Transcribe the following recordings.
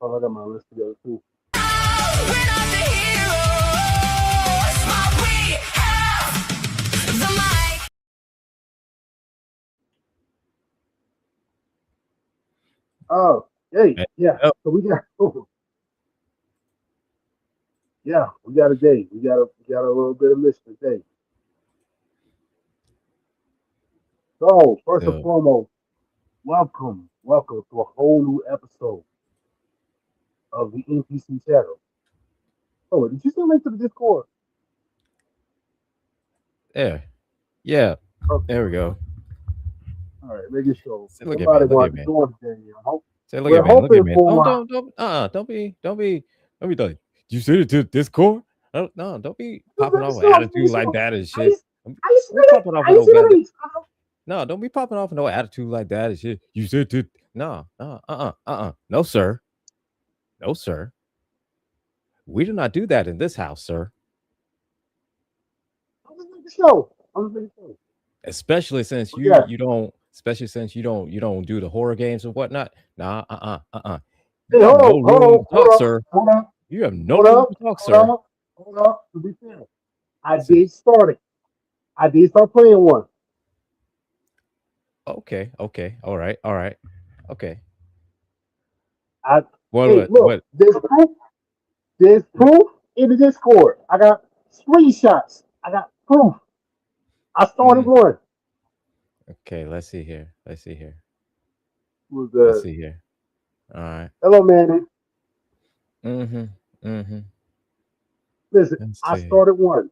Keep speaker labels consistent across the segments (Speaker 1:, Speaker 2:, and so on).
Speaker 1: Oh, I got my list together too.
Speaker 2: We're not the heroes, but we have the mic.
Speaker 1: Oh, hey,
Speaker 3: Hey,
Speaker 1: yeah.
Speaker 3: oh,
Speaker 1: So we got, yeah, we got a day. We got a little bit of mission today. So first and
Speaker 3: so,
Speaker 1: foremost, welcome to a whole new episode of the NPC Chatter. Oh, did you send link to the Discord?
Speaker 3: there. Yeah,
Speaker 1: Okay,
Speaker 3: there we go.
Speaker 1: all right, making sure
Speaker 3: Say, look at me.
Speaker 1: somebody
Speaker 3: Look
Speaker 1: want
Speaker 3: at
Speaker 1: to
Speaker 3: me.
Speaker 1: join today.
Speaker 3: Say, look
Speaker 1: We're
Speaker 3: at me. Look at
Speaker 1: hoping
Speaker 3: me.
Speaker 1: for.
Speaker 3: Don't be You said it to Discord? No, don't be popping off with attitude like that and shit. Don't be popping off
Speaker 1: I
Speaker 3: with
Speaker 1: ain't
Speaker 3: no
Speaker 1: see the
Speaker 3: goddamn.
Speaker 1: links.
Speaker 3: No, don't be popping off with no attitude like that and shit. You said to. No, sir. No, sir. We do not do that in this house, sir.
Speaker 1: I'm just making sure. I'm just making sure.
Speaker 3: Especially since
Speaker 1: But yeah,
Speaker 3: especially since you don't do the horror games and whatnot. Nah,
Speaker 1: hey,
Speaker 3: You have no room to talk, sir.
Speaker 1: hold on,
Speaker 3: You have no
Speaker 1: hold
Speaker 3: room
Speaker 1: up,
Speaker 3: to talk,
Speaker 1: hold
Speaker 3: sir.
Speaker 1: up, hold up. To be fair, I
Speaker 3: So,
Speaker 1: did start it. I did start playing one.
Speaker 3: okay, all right, okay.
Speaker 1: I
Speaker 3: What,
Speaker 1: Hey,
Speaker 3: what,
Speaker 1: look,
Speaker 3: what?
Speaker 1: there's proof. There's proof in the Discord. I got screenshots. I got proof. I started
Speaker 3: Mm,
Speaker 1: one.
Speaker 3: okay, let's see here. Let's see here.
Speaker 1: It was
Speaker 3: Let's see here. All right.
Speaker 1: hello, man.
Speaker 3: Mm-hmm. Mm-hmm.
Speaker 1: Listen,
Speaker 3: Let's
Speaker 1: I
Speaker 3: see.
Speaker 1: started one.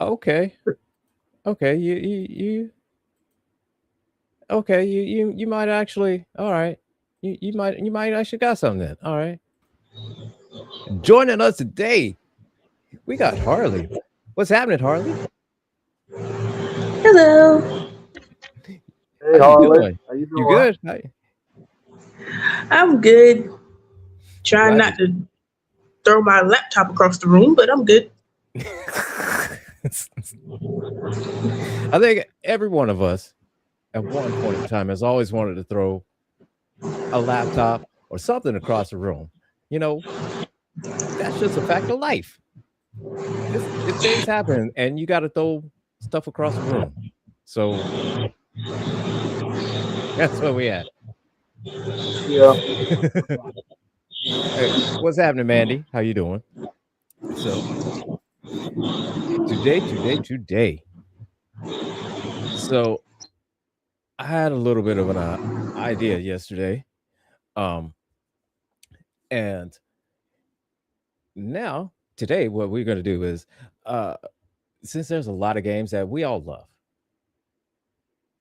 Speaker 3: Okay. Okay. Okay. You might actually. All right. You might actually got something then. All right. Joining us today, we got Harley. What's happening, Harley?
Speaker 4: Hello.
Speaker 1: Hey,
Speaker 3: How you
Speaker 1: Harley,
Speaker 3: doing?
Speaker 1: how you
Speaker 3: You
Speaker 1: doing?
Speaker 3: good?
Speaker 4: I'm good.
Speaker 3: I'm
Speaker 4: Trying
Speaker 3: glad
Speaker 4: not to throw my laptop across the room, but I'm good.
Speaker 3: I think every one of us at one point in time has always wanted to throw a laptop or something across the room. You know, that's just a fact of life. If things happen and you got to throw stuff across the room. So that's where we at.
Speaker 1: Yeah.
Speaker 3: Hey, what's happening, Mandy? How you doing? So today. So I had a little bit of an idea yesterday. Um, and now today, what we're going to do is, uh, since there's a lot of games that we all love,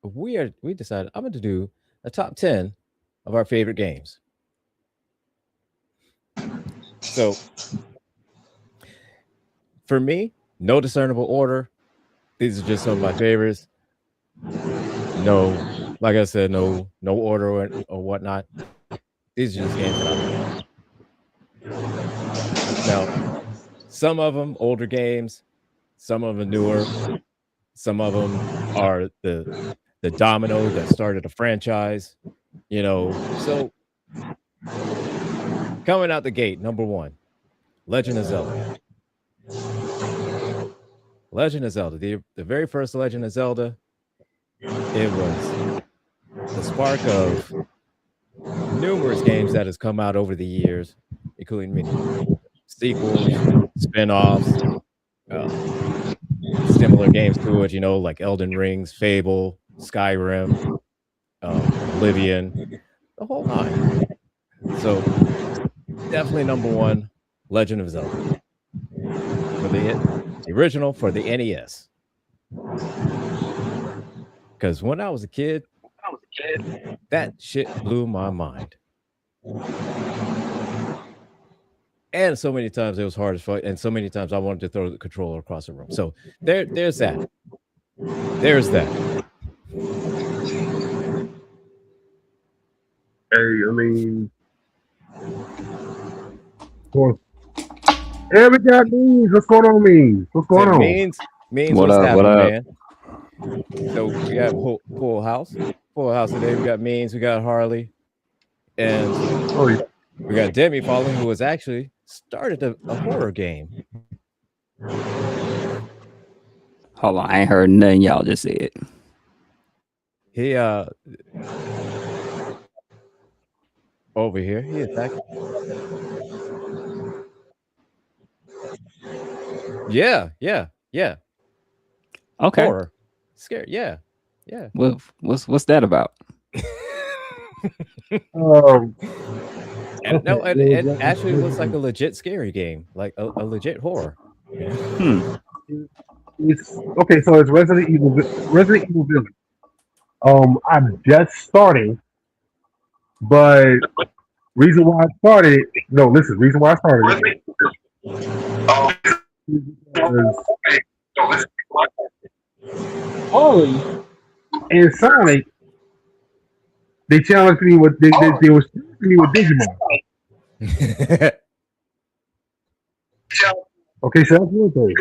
Speaker 3: we decided I'm going to do a top 10 of our favorite games. So for me, no discernible order. These are just some of my favorites. No, like I said, no order or whatnot. These are just games that I love. Now, some of them older games, some of them newer, some of them are the domino that started a franchise. So coming out the gate, number one, Legend of Zelda. Legend of Zelda, the very first Legend of Zelda, it was the spark of numerous games that has come out over the years, including many sequels, spin-offs, similar games to it, like Elden Rings, Fable, Skyrim, Oblivion, the whole nine. So definitely number one, Legend of Zelda for the original for the NES. Because when I was a kid, that shit blew my mind. And so many times it was hard as fuck, and so many times I wanted to throw the controller across the room. So there's that. There's that.
Speaker 1: Hey, I mean, of course. Hey, we got Means. What's going on, Means? What's
Speaker 3: Say
Speaker 1: going on?
Speaker 3: means
Speaker 5: What
Speaker 3: what's
Speaker 5: up? What
Speaker 3: happening,
Speaker 5: up?
Speaker 3: man? So we got Full House. Full House today. We got Means, we got Harley, and
Speaker 1: Oh, yeah.
Speaker 3: we got Demi Falling, who has actually started a horror game.
Speaker 5: Hold on, I ain't heard nothing y'all just said.
Speaker 3: He over here. He attacked. Yeah.
Speaker 5: Okay.
Speaker 3: Horror. Scared. Yeah.
Speaker 5: What's that about?
Speaker 3: And no,
Speaker 1: Okay,
Speaker 3: it actually looks like a legit scary game, like a legit horror.
Speaker 1: it's okay. So it's Resident Evil. Resident Evil Village. I'm just starting, but reason why I started. No, listen. Reason why I started is because Harley and Sonic they challenged me with they was challenging me with Digimon. Okay, so that's one thing.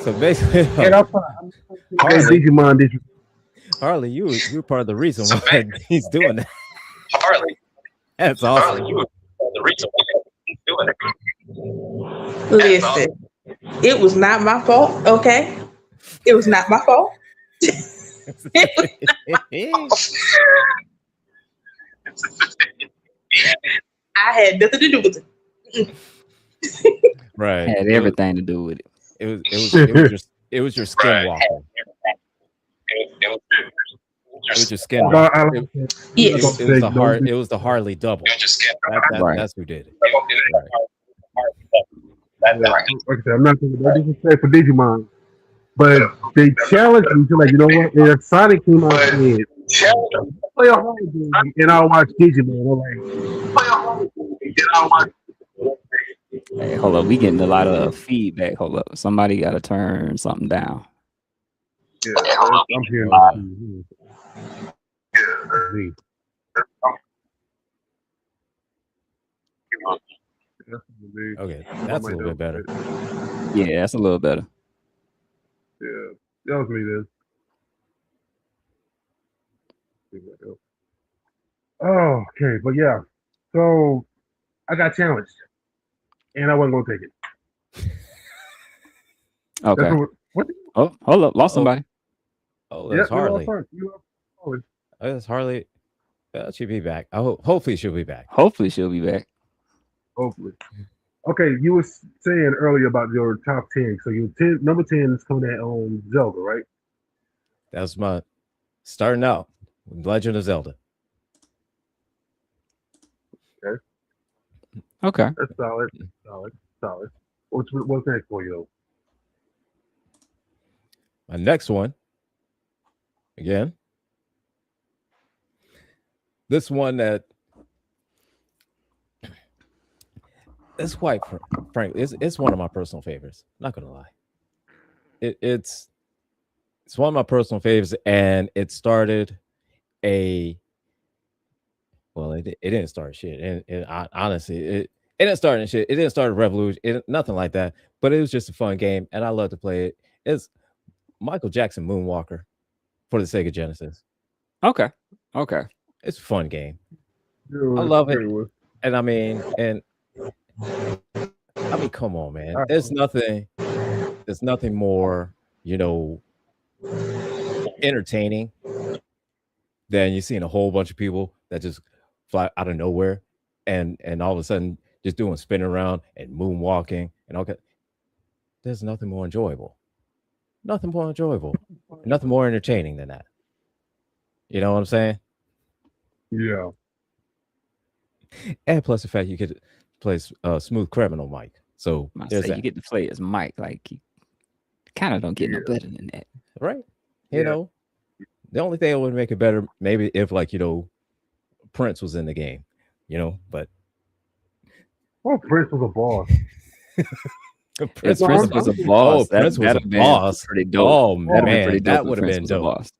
Speaker 3: So basically,
Speaker 1: And I'm
Speaker 3: Harley,
Speaker 1: Digimon.
Speaker 3: Harley, you're part of the reason why he's doing that. Harley, that's awesome.
Speaker 4: Listen, it was not my fault. Okay, it was not my fault. I had nothing to do with it.
Speaker 3: Right,
Speaker 5: Had everything to do with it.
Speaker 3: it was your skin walking. It was your skin.
Speaker 4: Yes.
Speaker 3: It was the Harley double.
Speaker 5: Right.
Speaker 3: That's who did it.
Speaker 1: Like I said, I'm not thinking no disrespect for Digimon, but they challenged me to like, you know what? If Sonic came out and said, play a horror game and I'll watch Digimon. I'm like, play a horror game and I'll watch.
Speaker 5: Hey, hold up, we getting a lot of feedback. Hold up, somebody got to turn something down.
Speaker 1: Yeah, I'm hearing that.
Speaker 3: Okay, that's a little bit better.
Speaker 5: Yeah, that's a little better.
Speaker 1: Yeah, that was me then. Oh, okay, but yeah. So I got challenged, and I wasn't gonna take it.
Speaker 5: Okay.
Speaker 1: That's what?
Speaker 5: Oh, hold up, lost somebody.
Speaker 3: Oh, that's Harley.
Speaker 1: You
Speaker 3: Oh, that's Harley. She'll be back. Hopefully she'll be back.
Speaker 5: Hopefully she'll be back.
Speaker 1: Hopefully. Okay, you were saying earlier about your top 10. So your number 10 is coming at Zelda, right?
Speaker 3: That's my starting out with Legend of Zelda.
Speaker 5: Okay.
Speaker 1: That's solid. What's next for you?
Speaker 3: My next one, again, this one that it's quite frankly, it's one of my personal favorites. Not gonna lie, it's one of my personal favorites, and it started it didn't start shit, and honestly, it didn't start shit. It didn't start a revolution, nothing like that. But it was just a fun game, and I love to play it. It's Michael Jackson Moonwalker for the Sega Genesis.
Speaker 5: Okay.
Speaker 3: It's a fun game.
Speaker 1: Yeah,
Speaker 3: I love it. And I mean, come on, man. There's nothing more, entertaining than you seeing a whole bunch of people that just fly out of nowhere and all of a sudden just doing spinning around and moonwalking and all that. There's nothing more enjoyable. Nothing more enjoyable. Nothing more entertaining than that. You know what I'm saying?
Speaker 1: Yeah.
Speaker 3: And plus the fact you could play Smooth Criminal Mike. So there's that.
Speaker 5: You get to play as Mike. Like, you kind of don't get no better than that.
Speaker 3: Right? You know, the only thing that would make it better, maybe if Prince was in the game, but.
Speaker 1: Oh, Prince was a boss.
Speaker 3: Prince
Speaker 5: was a boss.
Speaker 3: Prince was a boss.
Speaker 5: Pretty dope.
Speaker 3: Oh, man,
Speaker 5: pretty dope
Speaker 3: that would have
Speaker 5: Prince
Speaker 3: been
Speaker 5: was a
Speaker 3: dope.
Speaker 5: boss.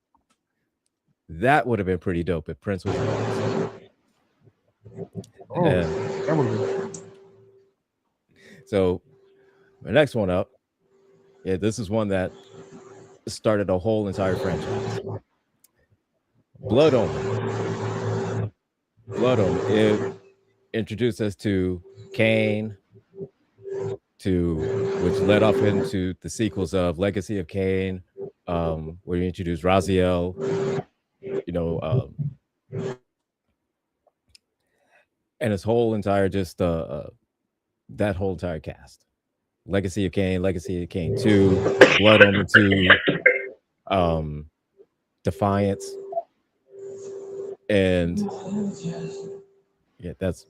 Speaker 3: That would have been pretty dope if Prince was a boss.
Speaker 1: That would have been.
Speaker 3: So, the next one up Yeah, this is one that started a whole entire franchise. Blood Omen. Blood Omen. It introduced us to Cain, which led off into the sequels of Legacy of Cain, where you introduced Raziel, and his whole entire that whole entire cast. Legacy of Cain 2, Blood Omen 2, Defiance, and yeah, that's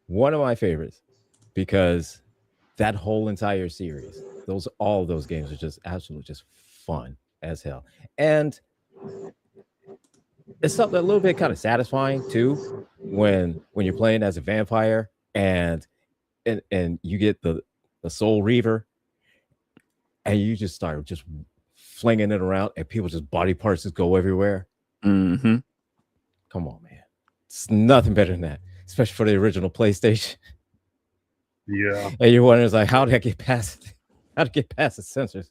Speaker 3: one of my favorites because that whole entire series, all of those games are just absolutely just fun as hell, and it's something a little bit kind of satisfying too when you're playing as a vampire and you get the Soul Reaver and you just start just flinging it around and people just body parts just go everywhere.
Speaker 5: Mm-hmm.
Speaker 3: Come on, man. It's nothing better than that, especially for the original PlayStation.
Speaker 1: Yeah.
Speaker 3: And you're wondering, like, how did I get past it? How to get past the sensors?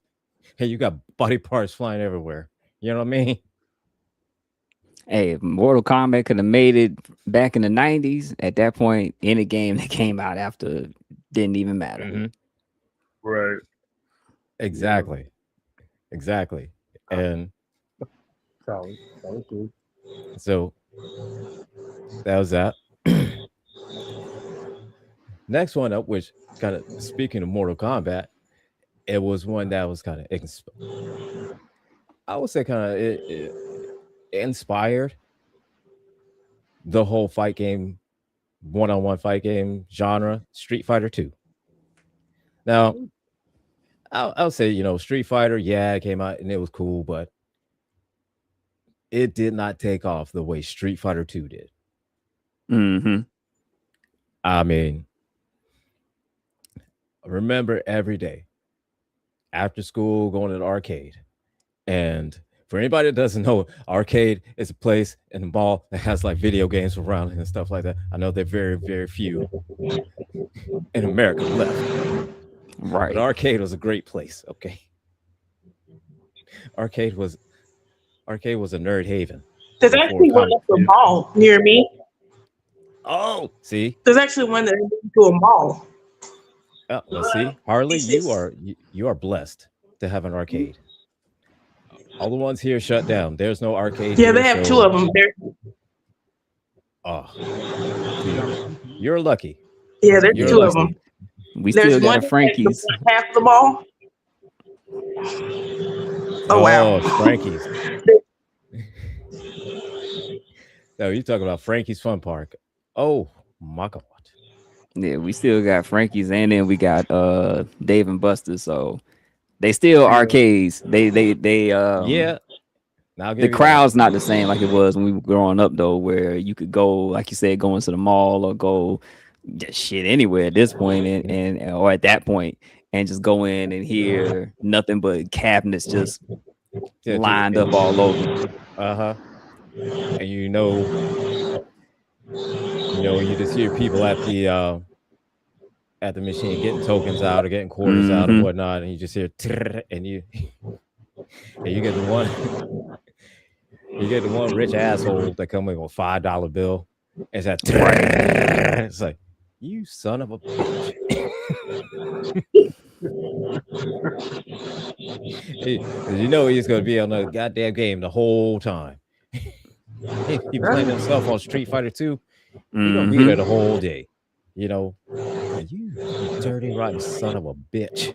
Speaker 3: Hey, you got body parts flying everywhere. You know what I mean?
Speaker 5: Hey, if Mortal Kombat could have made it back in the 90s, at that point, any game that came out after didn't even matter.
Speaker 3: Mm-hmm.
Speaker 1: Right.
Speaker 3: Exactly. And
Speaker 1: Solid cool.
Speaker 3: so that was that. Next one up, which kind of speaking of Mortal Kombat, it was one that was kind of, I would say, kind of it inspired the whole fight game, one-on-one fight game genre, Street Fighter 2. Now, I'll say, Street Fighter, yeah, it came out and it was cool, but it did not take off the way Street Fighter 2 did.
Speaker 5: Mm-hmm.
Speaker 3: I mean, I remember every day after school going to the arcade. And for anybody that doesn't know, arcade is a place in the mall that has like video games around and stuff like that. I know they're very, very few in America left.
Speaker 5: Right.
Speaker 3: But arcade was a great place, okay? Arcade was a nerd haven.
Speaker 4: There's actually one at the mall near me.
Speaker 3: Oh, see?
Speaker 4: There's actually one that leads to a mall.
Speaker 3: Oh, well, see, Harley, you are blessed to have an arcade. All the ones here shut down. There's no arcade.
Speaker 4: Yeah, they have two of them there.
Speaker 3: Oh, you're lucky.
Speaker 4: Yeah, there's two of them.
Speaker 5: We still got Frankie's.
Speaker 4: Half the mall. Oh wow,
Speaker 3: Frankie's. No, you're talking about Frankie's Fun Park. Oh my God.
Speaker 5: Yeah, we still got Frankie's, and then we got Dave and Buster's. So they still arcades. They
Speaker 3: yeah. Now
Speaker 5: the crowd's not the same like it was when we were growing up though, where you could go, like you said, go into the mall or go just shit anywhere at this point and or at that point and just go in and hear nothing but cabinets just lined up all over.
Speaker 3: And you just hear people at the machine getting tokens out or getting quarters out and whatnot, and you just hear and you get the one rich asshole that come with a $5 bill. It's that it's like, you son of a bitch. He's gonna be on the goddamn game the whole time. He playing himself on Street Fighter 2. He's gonna be there the whole day. You dirty rotten son of a bitch.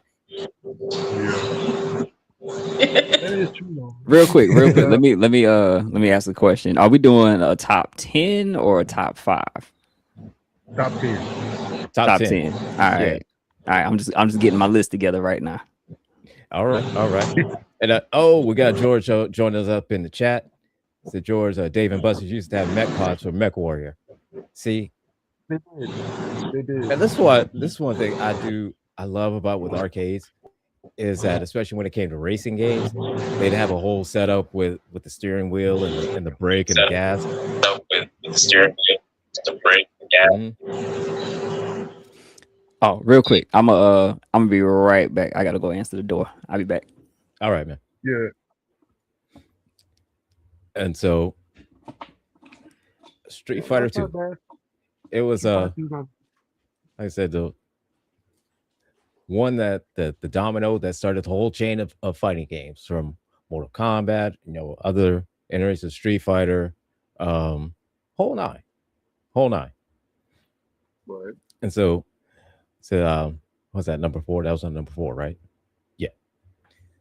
Speaker 5: Real quick. Let me ask a question. Are we doing a top 10 or a top 5?
Speaker 1: Top 10.
Speaker 5: Top 10. All right. I'm just getting my list together right now.
Speaker 3: All right. And we got George joining us up in the chat. So George, Dave and Buster used to have Mech Pods for Mech Warrior. See,
Speaker 1: they did.
Speaker 3: And this one thing I love about with arcades is that, especially when it came to racing games, they'd have a whole setup with the steering wheel and the brake and the gas.
Speaker 5: Oh, real quick. I'm gonna be right back. I gotta go answer the door. I'll be back.
Speaker 3: All right, man.
Speaker 1: Yeah.
Speaker 3: And so Street Fighter
Speaker 1: That's not
Speaker 3: 2.
Speaker 1: bad.
Speaker 3: It was
Speaker 1: Like
Speaker 3: I said, the one that the domino that started the whole chain of fighting games from Mortal Kombat, other iterations of Street Fighter, um, whole nine, whole nine.
Speaker 1: but
Speaker 3: And what's that, number 4? That was on number 4, right? Yeah.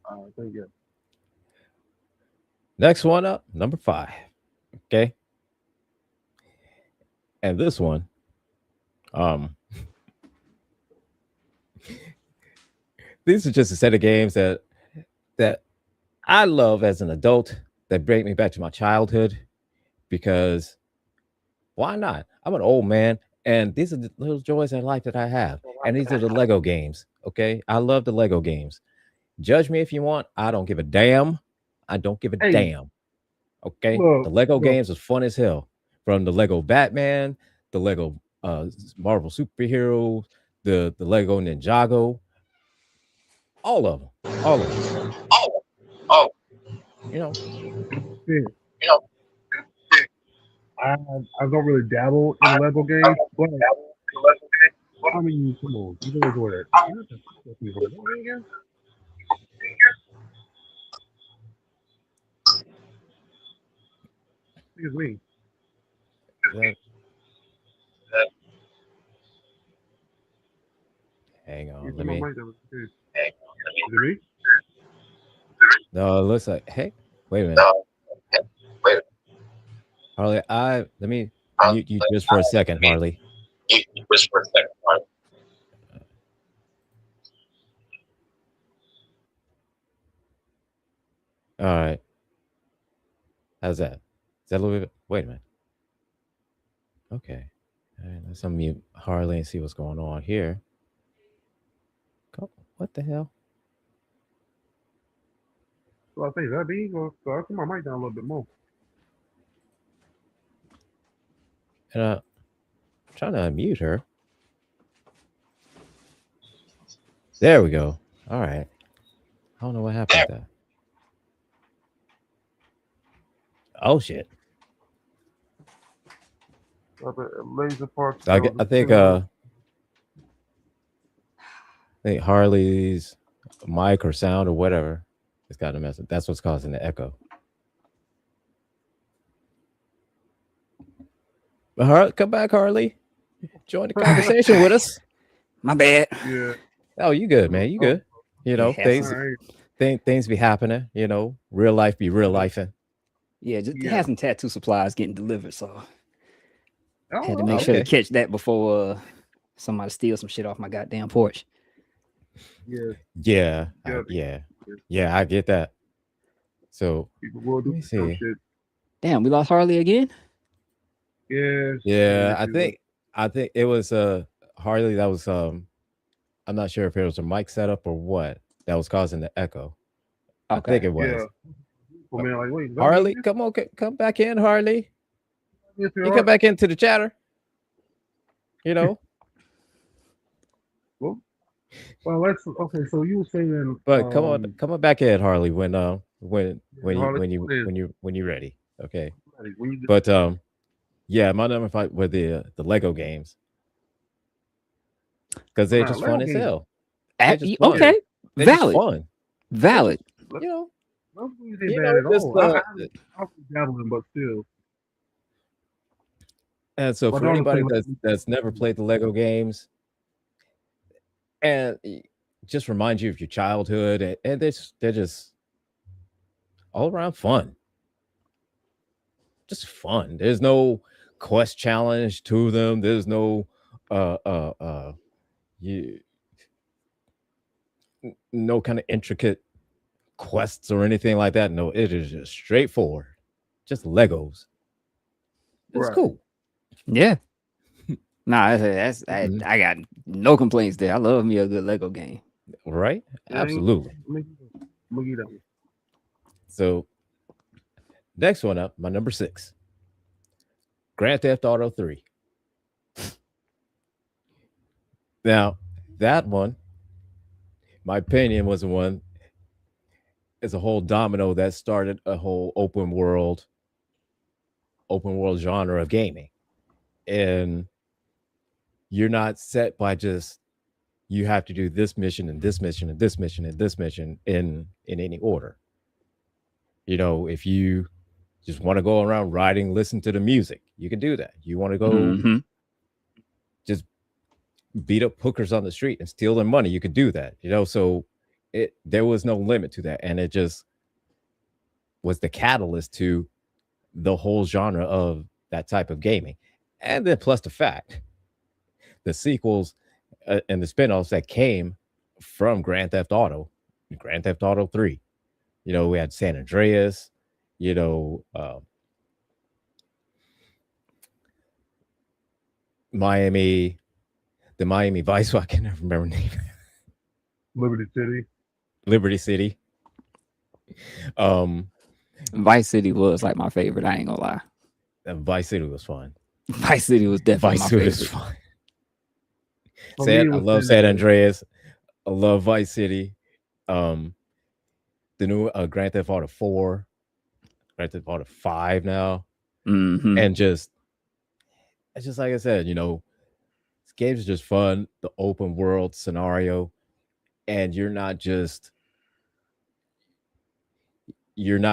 Speaker 1: I think yeah.
Speaker 3: Next one up, number 5. Okay. And this one, um, these are just a set of games that I love as an adult that bring me back to my childhood because why not? I'm an old man, and these are the little joys in life that I have. And these are the Lego games. Okay. I love the Lego games. Judge me if you want. I don't give a damn. I don't give a
Speaker 1: Hey,
Speaker 3: damn. Okay. The
Speaker 1: look,
Speaker 3: Lego
Speaker 1: look,
Speaker 3: games was fun as hell. From the Lego Batman, the Lego Marvel superheroes, the Lego Ninjago, all of them. All of them. You know,
Speaker 1: shit. I I don't really dabble in Lego games, but I mean, come on, you can enjoy that. You have to fuck with me, bro. What again? Excuse me.
Speaker 3: that, hang
Speaker 1: You
Speaker 3: on.
Speaker 1: see
Speaker 3: Let
Speaker 1: my
Speaker 3: me.
Speaker 1: mic? That was good. Is it me?
Speaker 3: No, it looks like, hey, wait a minute. Harley, let me mute you just for a second, Harley. All right. How's that? Is that a little bit? Wait a minute. Okay. All right, let's unmute Harley and see what's going on here. What the hell?
Speaker 1: So I say that be so I turn my mic down a little bit more.
Speaker 3: And I'm trying to unmute her. There we go. All right. I don't know what happened with that. Oh shit.
Speaker 1: Laser Park.
Speaker 3: So I think Harley's mic or sound or whatever has got a message. That's what's causing the echo. But Harley, come back, Harley. Join the conversation with us.
Speaker 5: My bad.
Speaker 1: Yeah.
Speaker 3: Oh, you good, man? You good? You know,
Speaker 5: Yeah,
Speaker 3: things
Speaker 1: Alright.
Speaker 3: things be happening. You know, real life be real lifing.
Speaker 5: Yeah, just
Speaker 1: Yeah.
Speaker 5: had some tattoo supplies getting delivered, so had to
Speaker 1: Oh,
Speaker 5: make sure to
Speaker 3: okay.
Speaker 5: catch that before somebody steals some shit off my goddamn porch.
Speaker 1: yeah.
Speaker 3: Yeah,
Speaker 1: Yeah.
Speaker 3: yeah. I get that. So
Speaker 1: People will
Speaker 3: let
Speaker 1: do
Speaker 3: me
Speaker 1: some
Speaker 3: see.
Speaker 1: shit.
Speaker 5: Damn, we lost Harley again.
Speaker 1: Yeah.
Speaker 3: Yeah, I think it was Harley that was I'm not sure if it was a mic setup or what that was causing the echo. I think
Speaker 5: Okay.
Speaker 3: it was.
Speaker 1: Yeah. Well, man, like, wait, is that
Speaker 3: Harley,
Speaker 1: me?
Speaker 3: come on, come back in, Harley.
Speaker 1: Yes,
Speaker 3: You come back into the chatter. You know,
Speaker 1: Well, let's okay. So you were saying,
Speaker 3: but come on back in, Harley, when
Speaker 1: Harley,
Speaker 3: when you're ready. Okay.
Speaker 1: when you
Speaker 3: But yeah, my number 5 were the Lego games because they're just fun
Speaker 1: Lego
Speaker 3: as
Speaker 1: games.
Speaker 3: hell. They're just fun.
Speaker 5: Okay,
Speaker 3: They're just
Speaker 5: valid,
Speaker 3: fun.
Speaker 5: valid.
Speaker 3: You know,
Speaker 1: Lego games ain't
Speaker 3: you
Speaker 1: bad
Speaker 3: know,
Speaker 1: at
Speaker 3: just
Speaker 1: all. I was dabbling, but still.
Speaker 3: and so
Speaker 1: But
Speaker 3: for
Speaker 1: I don't
Speaker 3: anybody
Speaker 1: play
Speaker 3: that's never played the Lego games, and just remind you of your childhood, and they're just all around fun. Just fun. There's no quest challenge to them. There's no you no kind of intricate quests or anything like that. No, it is just straightforward. Just Legos. It's
Speaker 1: Right.
Speaker 3: cool.
Speaker 5: Yeah. Nah, that's
Speaker 3: Mhm.
Speaker 5: I got no complaints there. I love me a good Lego game.
Speaker 3: Right? Absolutely.
Speaker 1: Look at that.
Speaker 3: So next one up, my number 6. Grand Theft Auto 3. Now, That one, my opinion, was the one is a whole domino that started a whole open world genre of gaming. And you're not set by just you have to do this mission and this mission and this mission and this mission in any order. If you just want to go around riding, listen to the music, you can do that. You want to go
Speaker 5: Hmm.
Speaker 3: just beat up hookers on the street and steal their money, you could do that. So there was no limit to that, and it just was the catalyst to the whole genre of that type of gaming. And then plus the fact the sequels and the spin-offs that came from Grand Theft Auto 3. We had San Andreas, you know, uh, Miami, the Miami Vice. I can never remember the name.
Speaker 1: Liberty City.
Speaker 3: Liberty City. Um,
Speaker 5: Vice City was like my favorite. I ain't gonna lie.
Speaker 3: and Vice City was fun.
Speaker 5: Vice City was definitely
Speaker 3: Vice
Speaker 5: my
Speaker 3: City was
Speaker 5: favorite.
Speaker 3: fun.
Speaker 1: For me, it
Speaker 3: I
Speaker 1: was
Speaker 3: love
Speaker 1: San
Speaker 3: San Andreas. I love Vice City. Um, the new Grand Theft Auto 4, Grand Theft Auto 5 now,
Speaker 5: Hmm.
Speaker 3: and it's just like I said, this games are just fun. The open world scenario, and you're not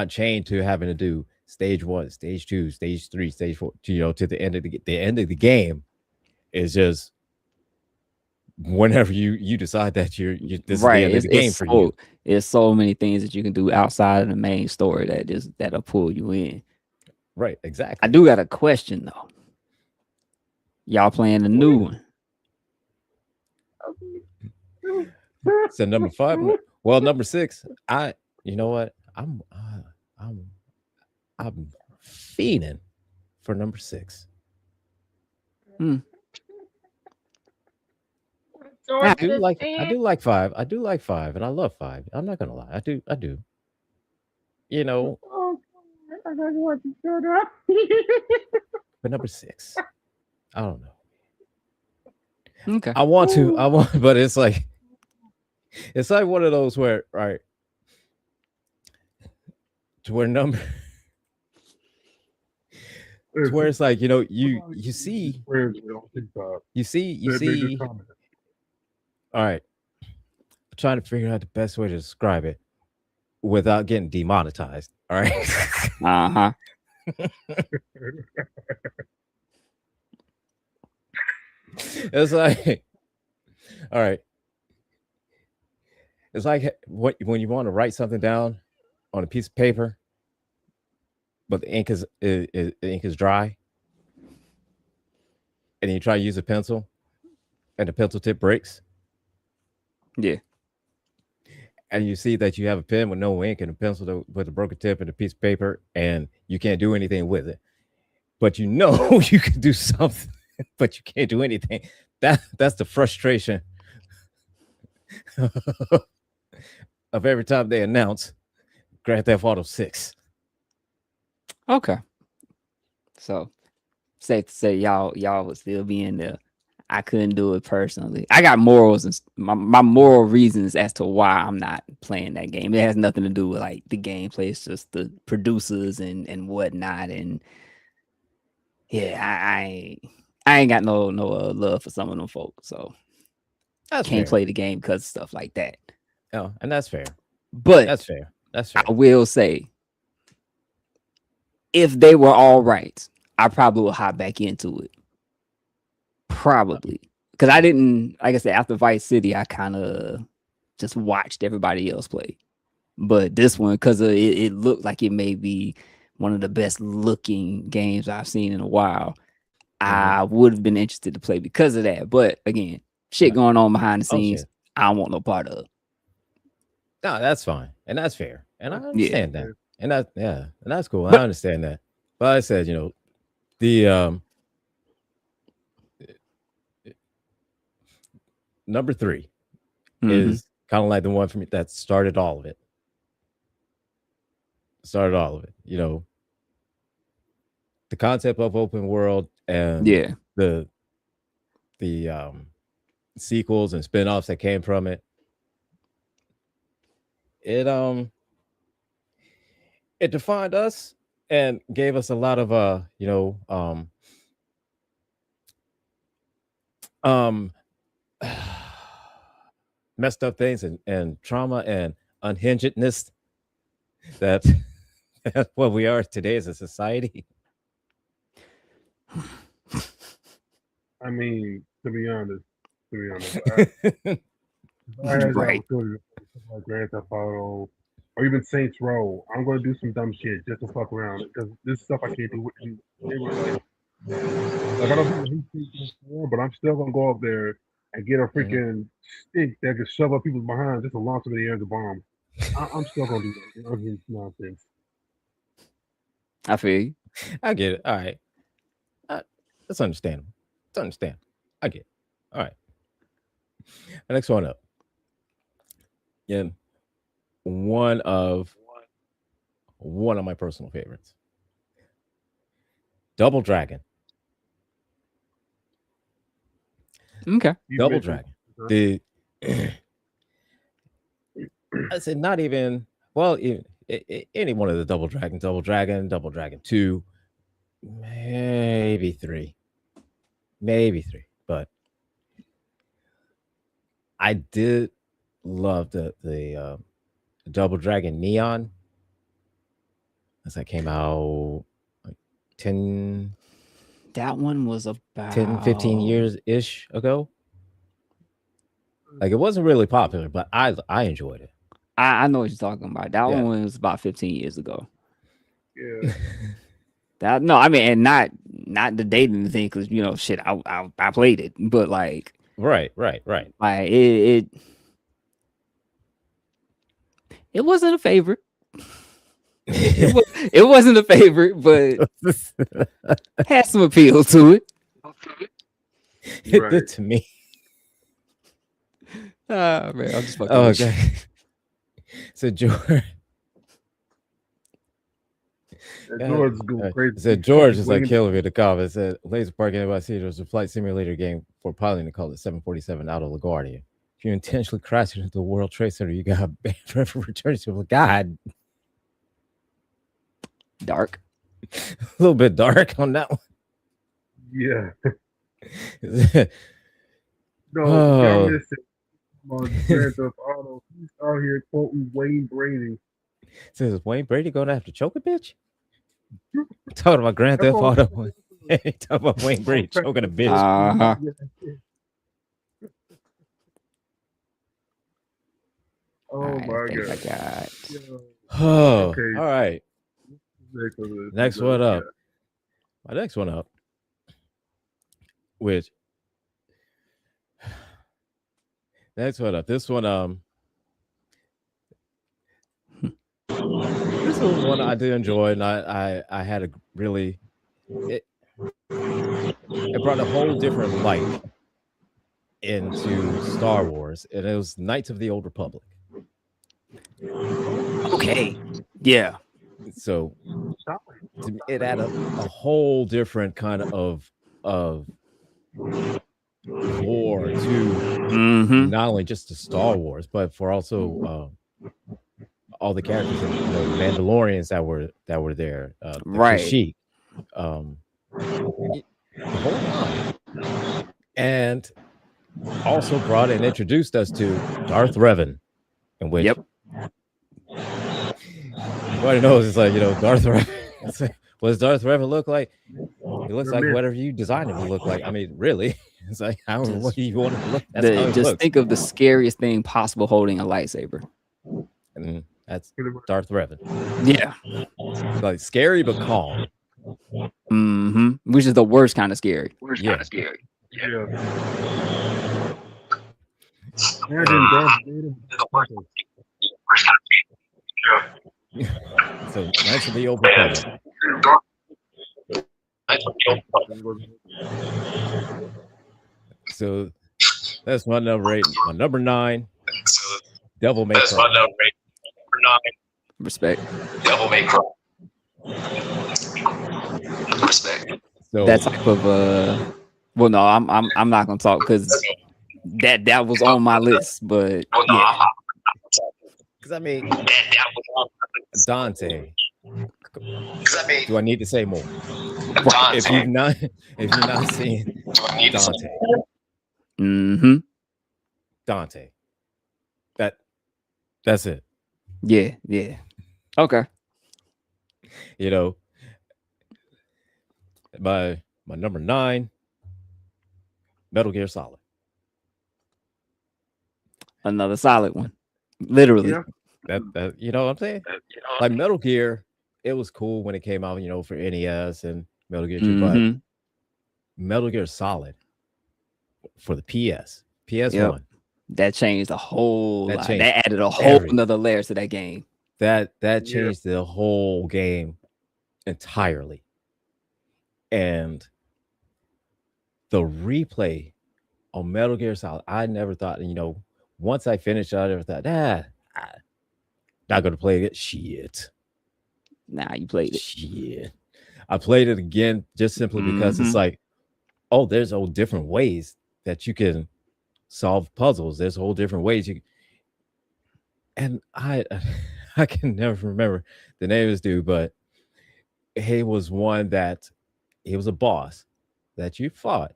Speaker 3: chained to having to do stage 1, stage 2, stage 3, stage 4. To the end of the game is just whenever you decide that this is the
Speaker 5: Right.
Speaker 3: end of the game for you.
Speaker 5: It's so many things that you can do outside of the main story that'll pull you in.
Speaker 3: Right,
Speaker 5: I
Speaker 3: exactly.
Speaker 5: do got a question though. Y'all playing the new one?
Speaker 3: So number 5, well, number 6, you know what? I'm fiending for number 6. I do like 5. I do like 5, and I love 5. I'm not gonna lie. I do. You know, but number 6, I don't know.
Speaker 5: Okay.
Speaker 3: I want, but it's like one of those where, right, to where number to where it's like, you see
Speaker 1: Friends on TikTok.
Speaker 3: you see
Speaker 1: They just commented.
Speaker 3: all right, I'm trying to figure out the best way to describe it without getting demonetized. All right.
Speaker 5: Uh-huh.
Speaker 3: It's like, all right, it's like when you want to write something down on a piece of paper, but the ink is dry, and you try to use a pencil, and the pencil tip breaks,
Speaker 5: Yeah.
Speaker 3: and you see that you have a pen with no ink and a pencil with a broken tip and a piece of paper, and you can't do anything with it. But you can do something, but you can't do anything. That's the frustration of every time they announce Grand Theft Auto 6.
Speaker 5: Okay. So safe to say y'all would still be in there. I couldn't do it personally. I got morals and my moral reasons as to why I'm not playing that game. It has nothing to do with like the gameplay. It's just the producers and whatnot. And yeah, I ain't got no love for some of them folks. So
Speaker 3: That's
Speaker 5: can't
Speaker 3: fair.
Speaker 5: play the game because of stuff like that.
Speaker 3: Oh, and that's fair.
Speaker 5: But
Speaker 3: That's fair. That's fair.
Speaker 5: I will say, if they were all right, I probably will hop back into it. Probably. Because I didn't, like I said, after Vice City, I kind of just watched everybody else play. But this one, because it looked like it may be one of the best looking games I've seen in a while, I would have been interested to play because of that. But again, shit going on behind the
Speaker 3: Oh,
Speaker 5: scenes,
Speaker 3: shit.
Speaker 5: I don't want no part of.
Speaker 3: No, that's fine, and that's fair, and I
Speaker 5: Yeah.
Speaker 3: understand that, and and that's cool.
Speaker 5: But-
Speaker 3: I understand that, but I said, the number 3
Speaker 5: Mhm.
Speaker 3: is kind of like the one for me that started all of it. The concept of open world and
Speaker 5: Yeah.
Speaker 3: the sequels and spin-offs that came from it. It defined us and gave us a lot of messed up things and trauma and unhingedness that that's what we are today as a society.
Speaker 1: I mean, to be honest, if I had the
Speaker 5: Right.
Speaker 1: opportunity to play something like Grand Theft Auto or even Saints Row, I'm gonna do some dumb shit just to fuck around because this stuff I can't do in real life. Like I don't think he's thinking before, but I'm still gonna go up there and get a freaking stick that can shove up people's behind just to launch them in the air as a bomb. I'm still gonna do that. It's nonsense.
Speaker 5: I feel you.
Speaker 3: I get it. All right. That's understandable. It's understandable. I get it. All right. The next one up. Again, one of my personal favorites. Double Dragon.
Speaker 5: Okay.
Speaker 3: Double
Speaker 1: mentioned-
Speaker 3: Dragon. I said not even any one of the Double Dragon, Double Dragon 2, maybe 3. But I did love the Double Dragon Neon as that came out like 10,
Speaker 5: That one was about
Speaker 3: 10 15 years ish ago. Like it wasn't really popular, but I enjoyed it.
Speaker 5: I know what you're talking about. That
Speaker 3: Yeah.
Speaker 5: one was about 15 years ago.
Speaker 1: Yeah.
Speaker 5: That no, I mean, and not the dating thing, because shit, I played it, but like
Speaker 3: Right.
Speaker 5: like it wasn't a favorite. it wasn't a favorite, but had some appeal to it.
Speaker 3: It
Speaker 1: Right.
Speaker 3: did to me.
Speaker 5: Ah, man, I'm just fucking.
Speaker 3: Oh,
Speaker 5: with you.
Speaker 3: okay. So George,
Speaker 1: And George's going crazy.
Speaker 3: said George is like
Speaker 1: Waiting-
Speaker 3: killing me in the comments. Said Laser Park NYC, there's a flight simulator game for piloting to call it 747 out of LaGuardia. If you intentionally crash into the World Trade Center, you got banned for returning to God.
Speaker 5: Dark.
Speaker 3: A little bit dark on that one.
Speaker 1: Yeah. No,
Speaker 3: Oh.
Speaker 1: y'all missed it. On Grand Theft Auto, he's out here quoting Wayne Brady.
Speaker 3: Says is Wayne Brady gonna have to choke a bitch? Talking about Grand Theft
Speaker 1: That's all-
Speaker 3: Auto. Talking about Wayne Brady choking a bitch.
Speaker 5: Uh-huh.
Speaker 1: Oh
Speaker 5: Alright,
Speaker 1: my
Speaker 5: I think
Speaker 1: god.
Speaker 5: I got.
Speaker 1: Yeah.
Speaker 3: Oh,
Speaker 1: Okay.
Speaker 3: all right.
Speaker 1: Ridiculous.
Speaker 3: Next one up. My next one up, which next one up. This one, this was one I did enjoy, and I had a really it brought a whole different light into Star Wars, and it was Knights of the Old Republic.
Speaker 5: Okay. Yeah.
Speaker 3: So to me, it added a whole different kind of lore to
Speaker 5: Mm-hmm.
Speaker 3: not only just the Star Wars, but for also all the characters, Mandalorians that were there, the
Speaker 5: Right.
Speaker 3: Kashyyyk, the whole line, and also brought and introduced us to Darth Revan, in which
Speaker 5: Yep.
Speaker 3: everybody knows it's like Darth Revan. It's like, what does Darth Revan look like? He looks like whatever you designed him to look like. I mean, really, it's like what do you want to look? That's how he
Speaker 5: Just
Speaker 3: looks.
Speaker 5: think of the scariest thing possible holding a lightsaber.
Speaker 3: And that's Darth Revan.
Speaker 5: Yeah.
Speaker 3: Like scary but calm.
Speaker 5: Mm-hmm. Which is the worst kind of scary.
Speaker 3: Yeah.
Speaker 1: Yeah. Imagine Darth Vader.
Speaker 3: So Knights of the Old Republic. So that's my number 8. My number 9, Devil May Cry.
Speaker 5: Respect.
Speaker 6: Respect.
Speaker 3: So
Speaker 5: That type of well, no, I'm not gonna talk because that was on my list, but yeah,
Speaker 3: Because I mean, Dante. Do I need to say more? If you've not, if you've not seen Dante,
Speaker 5: mm-hmm.
Speaker 3: Dante, that that's it.
Speaker 5: Yeah. Okay.
Speaker 3: You know, my number 9, Metal Gear Solid.
Speaker 5: Another solid one. Literally.
Speaker 1: Yeah.
Speaker 3: That you know what I'm saying? Like Metal Gear, it was cool when it came out, for NES and Metal Gear 2, but
Speaker 5: Mm-hmm.
Speaker 3: Metal Gear Solid for the PS,
Speaker 5: Yep.
Speaker 3: PS1,
Speaker 5: That changed a whole
Speaker 3: that
Speaker 5: lot.
Speaker 3: changed
Speaker 5: That added a whole
Speaker 3: everything.
Speaker 5: nother layer to that game.
Speaker 3: That
Speaker 1: Yeah.
Speaker 3: changed the whole game entirely. And the replay on Metal Gear Solid, I never thought, once I finished, I never thought, I'm not gonna play it. Shit.
Speaker 5: Nah, you played it.
Speaker 3: Shit. I played it again just simply because it's
Speaker 5: Mhm.
Speaker 3: like, oh, there's all different ways that you can solve puzzles. There's whole different ways and I I can never remember the name of this dude, but he was one that he was a boss that you fought,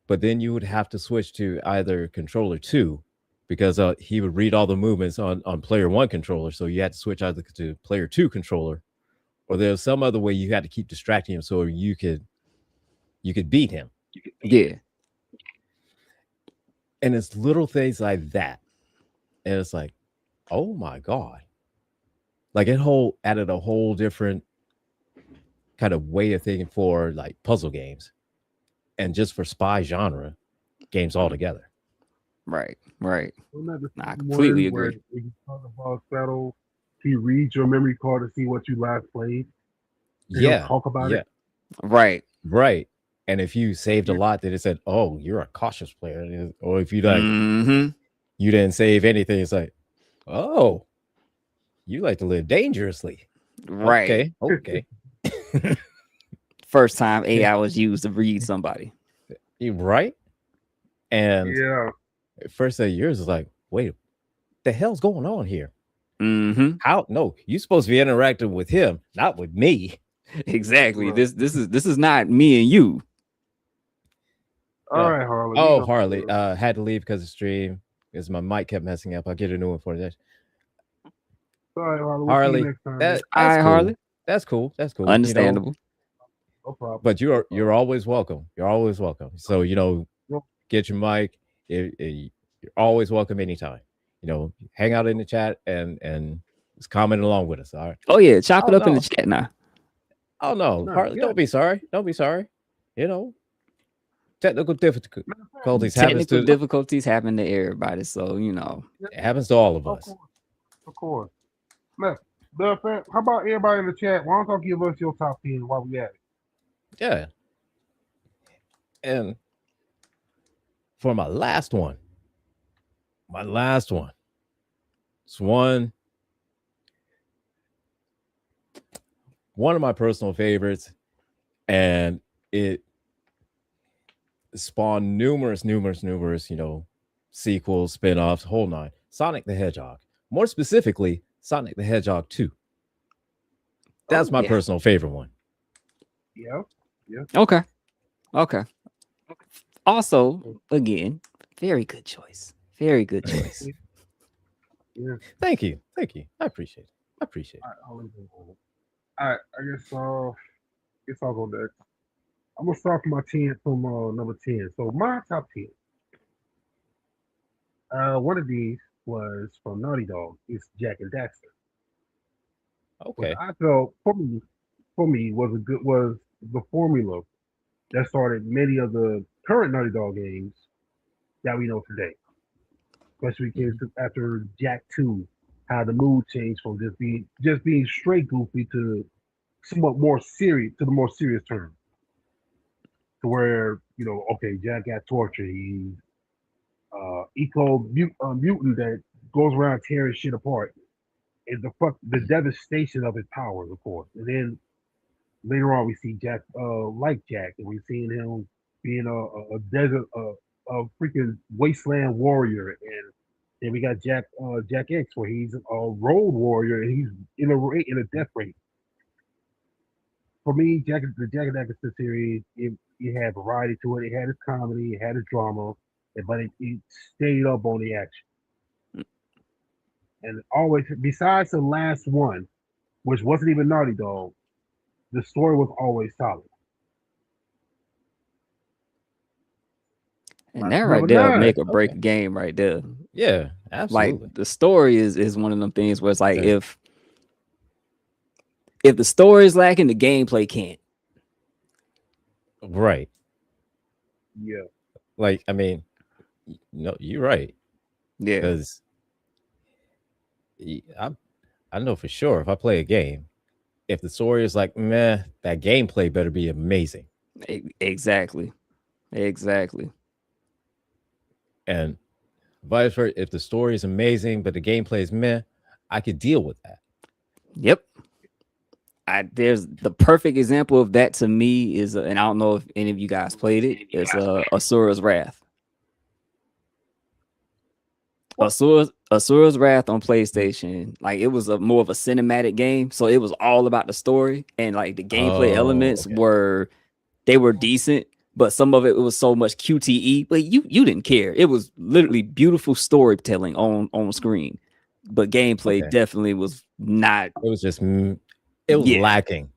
Speaker 3: but then you would have to switch to either controller 2 because he would read all the movements on player 1 controller, so you had to switch either to player 2 controller, or there's some other way you had to keep distracting him so you could beat him.
Speaker 5: Yeah.
Speaker 3: And it's little things like that, and it's like, oh my god, like it whole added a whole different kind of way of thinking for like puzzle games and just for spy genre games altogether.
Speaker 5: Right.
Speaker 1: Wasn't that the
Speaker 5: Nah, I
Speaker 1: same
Speaker 5: completely
Speaker 1: one where
Speaker 5: agree.
Speaker 1: if you talk about battle, he reads your memory card to see what you last played, and he'll
Speaker 3: Yeah,
Speaker 1: talk about
Speaker 3: yeah,
Speaker 1: it?
Speaker 5: Right.
Speaker 3: right. And if you saved a
Speaker 1: Yeah.
Speaker 3: lot, then it said, "Oh, you're a cautious player," or if you
Speaker 5: Mm-hmm.
Speaker 3: you didn't save anything, it's like, "Oh, you like to live dangerously."
Speaker 5: Right.
Speaker 3: Okay.
Speaker 5: First time AI was used to read somebody.
Speaker 3: You right? And
Speaker 1: Yeah.
Speaker 3: first thing yours is like, wait, the hell's going on here?
Speaker 5: Mm-hmm.
Speaker 3: How? No, you're supposed to be interacting with him, not with me.
Speaker 5: Exactly.
Speaker 1: Right.
Speaker 5: This is not me and you.
Speaker 1: All right, Harley.
Speaker 3: Oh, Harley, had to leave because of stream because my mic kept messing up. I'll get a new one for that.
Speaker 1: All right, Harley. We'll see you
Speaker 3: Harley,
Speaker 1: next time. Man.
Speaker 5: All
Speaker 3: that's
Speaker 5: right,
Speaker 3: cool.
Speaker 5: Harley.
Speaker 3: That's cool. That's cool.
Speaker 5: Understandable.
Speaker 1: No problem.
Speaker 3: But you're always welcome. You're always welcome. So
Speaker 1: Well,
Speaker 3: get your mic. You're always welcome anytime. Hang out in the chat and just comment along with us. All right.
Speaker 5: Oh yeah, chop
Speaker 3: Oh
Speaker 5: it up in
Speaker 3: no.
Speaker 5: the chat now.
Speaker 3: Oh no,
Speaker 1: no,
Speaker 3: Harley,
Speaker 1: yeah.
Speaker 3: don't be sorry. Don't be sorry. Technical difficulties
Speaker 5: Technical
Speaker 3: it
Speaker 5: difficulties happen to everybody, so
Speaker 3: happens to all of
Speaker 1: Of
Speaker 3: us.
Speaker 1: course. Of course. Now, how about everybody in the chat? Why don't you give us your top 10 while we at it?
Speaker 3: Yeah. And for my last one, it's one of my personal favorites, and it spawned numerous, sequels, spin-offs, whole nine. Sonic the Hedgehog. More specifically, Sonic the Hedgehog 2. That's my
Speaker 5: yeah.
Speaker 3: personal favorite one.
Speaker 1: Yeah.
Speaker 5: Okay. Also, again, very good choice. Very good choice.
Speaker 1: Yeah.
Speaker 3: Thank you. I appreciate it.
Speaker 1: All right, I'll leave it alone. All right, I guess I'll go next. I'm gonna start from my 10 from number 10. So my top 10. One of these was from Naughty Dog. It's Jack and Daxter. Which
Speaker 3: Okay.
Speaker 1: I felt for me was the formula that started many of the current Naughty Dog games that we know today. Especially because after Jack 2, how the mood changed from just being straight goofy to somewhat more serious to the more serious term. To where, okay, Jack got tortured. He's mutant that goes around tearing shit apart. And the devastation of his powers, of course. And then later on we see Jack like Jack, and we've seen him being a desert a freaking wasteland warrior, and then we got Jack X, where he's a road warrior and he's in a death rate. For me, the Jack and Daxter series, it had variety to it. It had its comedy, it had its drama, but it stayed up on the action. And always, besides the last one, which wasn't even Naughty Dog, the story was always solid.
Speaker 5: And that right
Speaker 1: Number
Speaker 5: there
Speaker 1: nine,
Speaker 5: make or break a game right there.
Speaker 3: Yeah,
Speaker 5: Like
Speaker 3: absolutely.
Speaker 5: the story is one of them things where it's like
Speaker 3: Yeah.
Speaker 5: if the story is lacking, the gameplay can't.
Speaker 3: Right.
Speaker 1: yeah,
Speaker 3: Like, I mean, no, you're right.
Speaker 5: Yeah.
Speaker 3: Because I know for sure if I play a game, if the story is like meh, that gameplay better be amazing.
Speaker 5: Exactly. Exactly.
Speaker 3: And vice versa, if the story is amazing but the gameplay is meh, I could deal with that.
Speaker 5: Yep. There's the perfect example of that to me is, and I don't know if any of you guys played it. It's Asura's Wrath. Asura's Wrath on PlayStation, like it was more of a cinematic game, so it was all about the story, and like the gameplay elements
Speaker 3: okay.
Speaker 5: were decent, but some of it was so much QTE, but you didn't care. It was literally beautiful storytelling on screen, but gameplay
Speaker 3: Okay.
Speaker 5: definitely was not.
Speaker 3: It was just it was
Speaker 5: Yeah.
Speaker 3: lacking,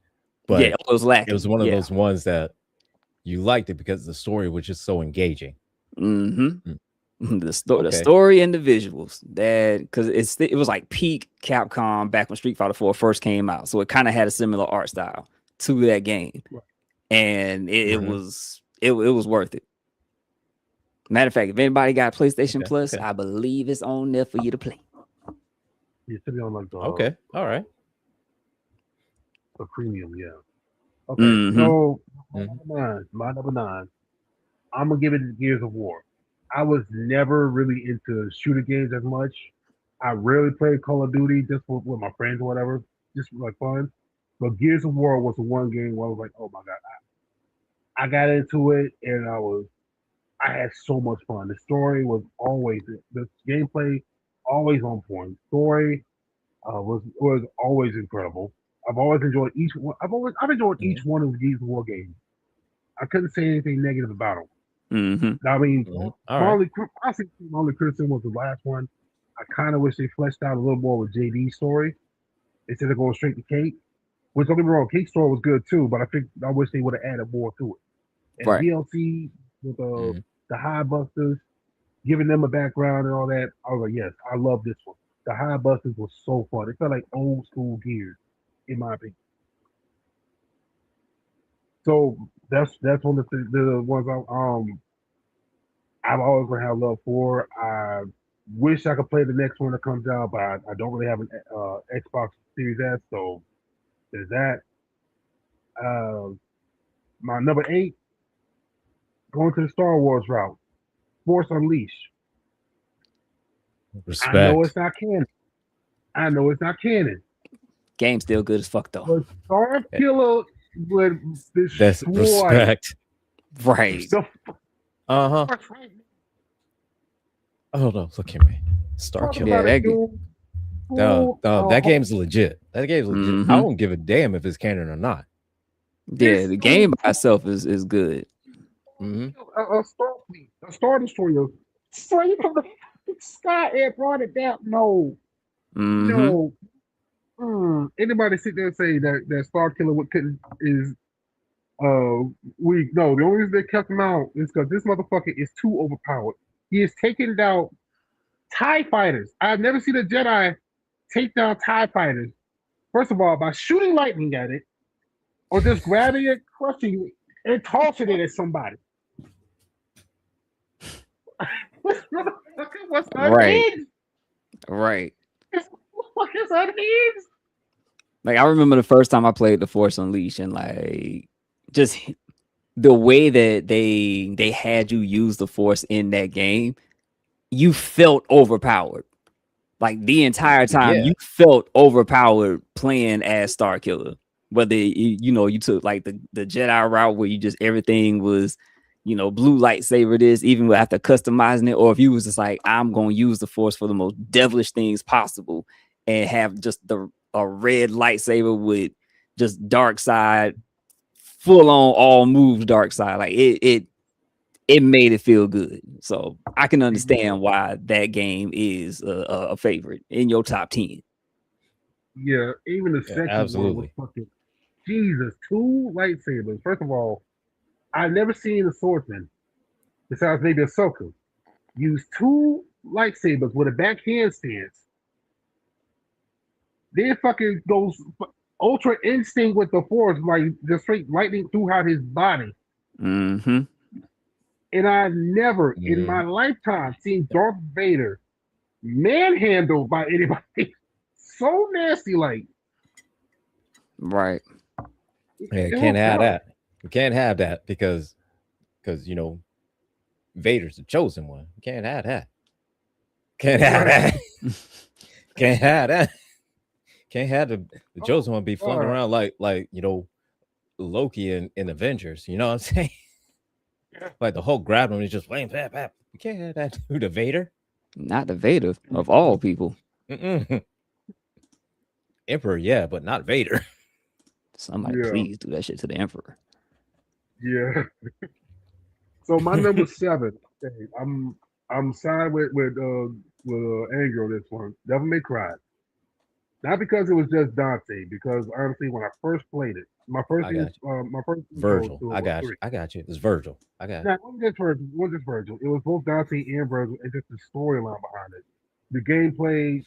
Speaker 3: but
Speaker 5: Yeah, it was lacking.
Speaker 3: it was one of
Speaker 5: Yeah.
Speaker 3: those ones that you liked it because the story was just so engaging.
Speaker 5: Mm-hmm.
Speaker 3: Mm.
Speaker 5: The
Speaker 3: Okay.
Speaker 5: story and the visuals, that because it was like peak Capcom back when Street Fighter 4 first came out, so it kind of had a similar art style to that game, and it
Speaker 3: Mhm.
Speaker 5: was worth it. Matter of fact, if anybody got PlayStation
Speaker 3: Okay,
Speaker 5: Plus,
Speaker 3: okay.
Speaker 5: I believe it's on there for you to play.
Speaker 1: it should be on like
Speaker 3: Okay. All right.
Speaker 1: the premium. Yeah. Okay,
Speaker 5: Mhm.
Speaker 1: so
Speaker 3: Mhm.
Speaker 1: my number nine, I'm gonna give it to Gears of War. I was never really into shooter games as much. I rarely played Call of Duty just with my friends or whatever, just for like fun. But Gears of War was the one game where I was like, oh my god, I got into it and I had so much fun. The story was always the gameplay always on point. Story was always incredible. I've always enjoyed each one. I've enjoyed each
Speaker 3: Mhm.
Speaker 1: one of the Gears of War games. I couldn't say anything negative about them.
Speaker 5: Mm-hmm.
Speaker 1: I mean,
Speaker 3: Mhm. All right.
Speaker 1: I think my only criticism was the last one. I kind of wish they fleshed out a little more with JD's story instead of going straight to Kate. Which don't get me wrong, Kate's story was good too, but I wish they would have added more to it. And
Speaker 5: Right.
Speaker 1: DLC with
Speaker 3: Mhm.
Speaker 1: the High Busters, giving them a background and all that, I was like, yes, I love this one. The High Busters was so fun. It felt like old school Gears, in my opinion. So that's one of the ones I've always gonna have love for. I wish I could play the next one that comes out, but I don't really have an Xbox Series S, so there's that. Uh, my number eight, going to the Star Wars route, Force Unleashed. I know
Speaker 3: Respect.
Speaker 1: it's not canon. I know it's not canon,
Speaker 5: Game still good as fuck though.
Speaker 1: but Star
Speaker 3: Eh,
Speaker 1: Killer would
Speaker 3: That's
Speaker 1: destroy
Speaker 3: respect.
Speaker 5: Right.
Speaker 1: the
Speaker 3: Uh huh.
Speaker 1: Force right
Speaker 3: Oh no, look at me. Star
Speaker 1: Talk
Speaker 3: Killer.
Speaker 5: Yeah,
Speaker 1: about it,
Speaker 5: that
Speaker 1: dude.
Speaker 3: No, no, that game's legit. That game's legit. I
Speaker 5: Mhm.
Speaker 3: don't give a damn if it's canon or not.
Speaker 5: Yeah, the game by itself is good.
Speaker 3: Hmm.
Speaker 1: A Star Destroyer straight from the fucking sky and brought it down. No,
Speaker 5: Mm-hmm.
Speaker 1: no. Anybody sit there and say that Star Killer is weak? No, the only reason they kept him out is because this motherfucker is too overpowered. He is taking down TIE fighters. I've never seen a Jedi take down TIE fighters. First of all, by shooting lightning at it, or just grabbing it, crushing it, and tossing it at somebody. What's
Speaker 5: Right.
Speaker 1: unhinged?
Speaker 5: Right.
Speaker 1: What is unhinged?
Speaker 5: Like I remember the first time I played The Force Unleashed, and like just the way that they had you use the Force in that game, you felt overpowered. Like the entire time,
Speaker 3: Yeah.
Speaker 5: you felt overpowered playing as Star Killer. Whether you took like the Jedi route where you just everything was, blue lightsaber this, even after customizing it, or if you was just like, I'm gonna use the force for the most devilish things possible and have just a red lightsaber with just dark side, full on all moves dark side. Like it made it feel good. So I can understand why that game is a favorite in your top 10.
Speaker 1: Yeah, even the
Speaker 3: Yeah,
Speaker 1: second one was
Speaker 3: absolutely.
Speaker 1: fucking Jesus. 2 lightsabers. First of all, I never seen a swordsman besides maybe Ahsoka use 2 lightsabers with a backhand stance. Then fucking goes ultra instinct with the force, like just straight lightning throughout his body.
Speaker 5: Mm-hmm.
Speaker 1: And I never in my
Speaker 3: Mhm.
Speaker 1: lifetime seen Darth Vader manhandled by anybody. So nasty, like
Speaker 5: Right.
Speaker 3: Yeah,
Speaker 1: it
Speaker 3: can't
Speaker 1: was
Speaker 3: have
Speaker 1: tough.
Speaker 3: that. You can't have that because Vader's the chosen one. You can't have that. Can't have
Speaker 1: Right.
Speaker 3: that. Can't have that. Can't have the
Speaker 1: Oh
Speaker 3: chosen one be flung
Speaker 1: God.
Speaker 3: around like Loki in Avengers. You know what I'm saying? Like the Hulk grabbed him and just wham, bap, bap. You can't have that to the Vader.
Speaker 5: Not the Vader of all people.
Speaker 3: Mm-mm. Emperor, yeah, but not Vader.
Speaker 5: Somebody
Speaker 1: Yeah,
Speaker 5: please do that shit to the Emperor.
Speaker 1: yeah. So my number 7. Okay, I'm side with Angel on this one. Devil May Cry. Not because it was just Dante, because honestly, when I first played it,
Speaker 3: I got you.
Speaker 1: my first intro
Speaker 3: Virgil,
Speaker 1: to it
Speaker 3: I
Speaker 1: was
Speaker 3: got you.
Speaker 1: 3.
Speaker 3: I got you. It's Virgil. I got
Speaker 1: Now, it wasn't just Virgil. It was both Dante and Virgil, and just the storyline behind it. The gameplay,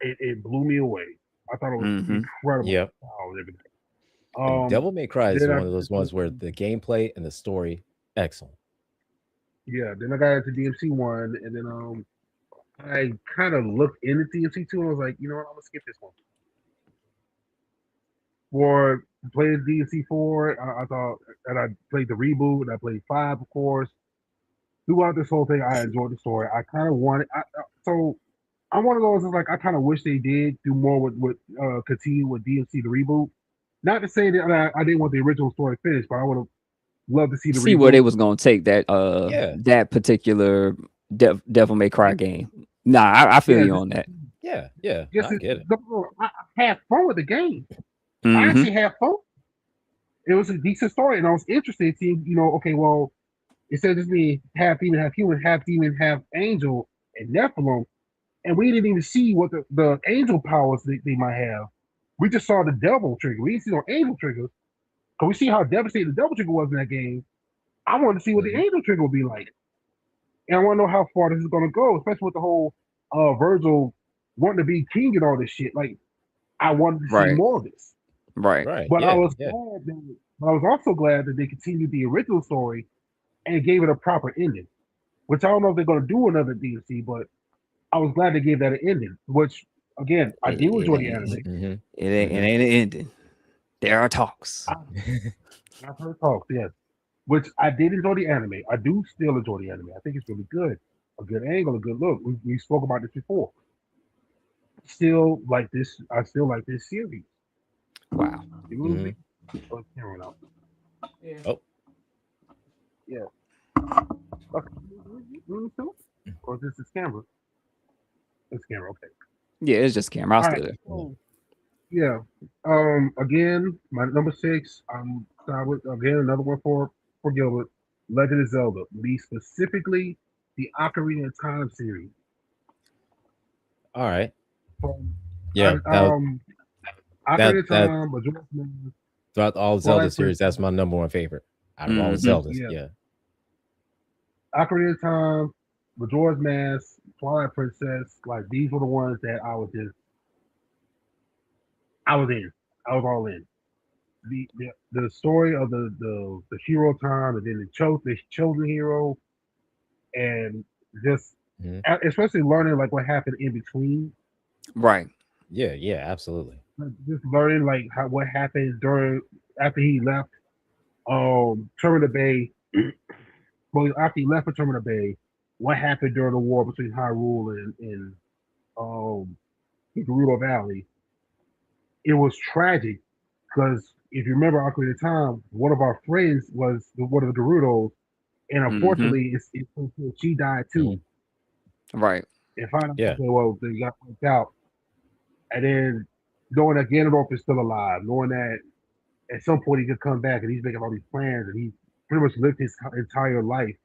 Speaker 1: it blew me away. I thought it was
Speaker 5: Mm-hmm.
Speaker 1: incredible.
Speaker 3: you. Yep.
Speaker 1: How and everything.
Speaker 3: And Devil May Cry is
Speaker 1: Then I
Speaker 3: one of those ones where the gameplay and the story excellent.
Speaker 1: yeah, then I got into DMC 1, and then I kind of looked into DMC 2, and I was like, you know what, I'm gonna skip this one. For playing DMC 4, I thought, and I played the reboot, and I played 5, of course. Throughout this whole thing, I enjoyed the story. I kind of wanted, so I'm one of those that's like I kind of wish they did do more with continue with DMC the reboot. Not to say that I didn't want the original story finished, but I would have loved to see the
Speaker 5: See where they
Speaker 1: reboot.
Speaker 5: was gonna take
Speaker 3: Yeah,
Speaker 5: that particular Devil May Cry game. Nah, I feel
Speaker 1: Yeah,
Speaker 5: you on that.
Speaker 3: yeah.
Speaker 1: just
Speaker 3: I get it.
Speaker 1: I had fun with the game. I
Speaker 5: Mm-hmm.
Speaker 1: actually had fun. It was a decent story, and I was interested in seeing, okay, well, instead of just being half demon, half demon, half angel, and Nephilim, and we didn't even see what the angel powers they might have. We just saw the devil trigger. We didn't see no angel triggers. Because we see how devastating the devil trigger was in that game. I wanted to see what the
Speaker 3: Mhm.
Speaker 1: angel trigger would be like. And I want to know how far this is going to go, especially with the whole Virgil wanting to be king and all this shit. Like, I wanted to see
Speaker 5: Right.
Speaker 1: more of this.
Speaker 5: Right.
Speaker 3: Right.
Speaker 1: But I
Speaker 3: Yeah.
Speaker 1: was
Speaker 3: Yeah.
Speaker 1: but I was also glad that they continued the original story and gave it a proper ending. Which I don't know if they're going to do another DLC, but I was glad they gave that an ending. Which again, I
Speaker 5: It,
Speaker 1: do
Speaker 5: it
Speaker 1: enjoy the
Speaker 5: ain't
Speaker 1: anime.
Speaker 3: Hmm.
Speaker 5: it
Speaker 3: Hmm.
Speaker 5: ain't an ending. There are talks.
Speaker 1: I, I've heard talks, yes. Which I did enjoy the anime. I do still enjoy the anime. I think it's really good. A good angle, a good look. We spoke about this before. Still like this. I still like this series.
Speaker 5: Wow.
Speaker 1: You lose
Speaker 3: Hmm.
Speaker 1: me? Oh, it's camera now.
Speaker 3: Oh,
Speaker 1: Yeah. Okay. You too? Or is this camera? It's camera. Okay.
Speaker 5: Yeah, it's just camera. I'm
Speaker 1: All
Speaker 5: still
Speaker 1: right.
Speaker 5: there.
Speaker 1: So yeah. Again, my number 6. I'm starting with again another one for Gilbert. Legend of Zelda. Me specifically the Ocarina of Time series.
Speaker 3: all right.
Speaker 1: From I,
Speaker 3: Yeah. That
Speaker 1: Ocarina
Speaker 3: that
Speaker 1: of
Speaker 3: that
Speaker 1: Time, Majora's Mask,
Speaker 3: throughout all Zelda
Speaker 1: Twilight
Speaker 3: series, that's
Speaker 1: Princess.
Speaker 3: my number one favorite out of all the
Speaker 5: Mm-hmm.
Speaker 3: Zeldas.
Speaker 1: Yeah,
Speaker 3: Yeah.
Speaker 1: Ocarina of Time, Majora's Mask, Twilight Princess. Like these were the ones that I was in. I was all in. The story of the hero time, and then the chosen hero, and just
Speaker 3: Hmm.
Speaker 1: especially learning like what happened in between.
Speaker 5: Right.
Speaker 3: Yeah. Yeah. Absolutely.
Speaker 1: Like, just learning like what happened during after he left Termina Bay. Well, after he left for Termina Bay, what happened during the war between Hyrule and um Gerudo Valley? It was tragic because if you remember Ocarina of Time, one of our friends was one of the Gerudos. And
Speaker 5: Mm-hmm.
Speaker 1: unfortunately, she died too.
Speaker 5: Right.
Speaker 1: And find out,
Speaker 3: Yeah.
Speaker 1: okay, well, they got wiped out. And then knowing that Ganondorf is still alive, knowing that at some point he could come back and he's making all these plans and he pretty much lived his entire life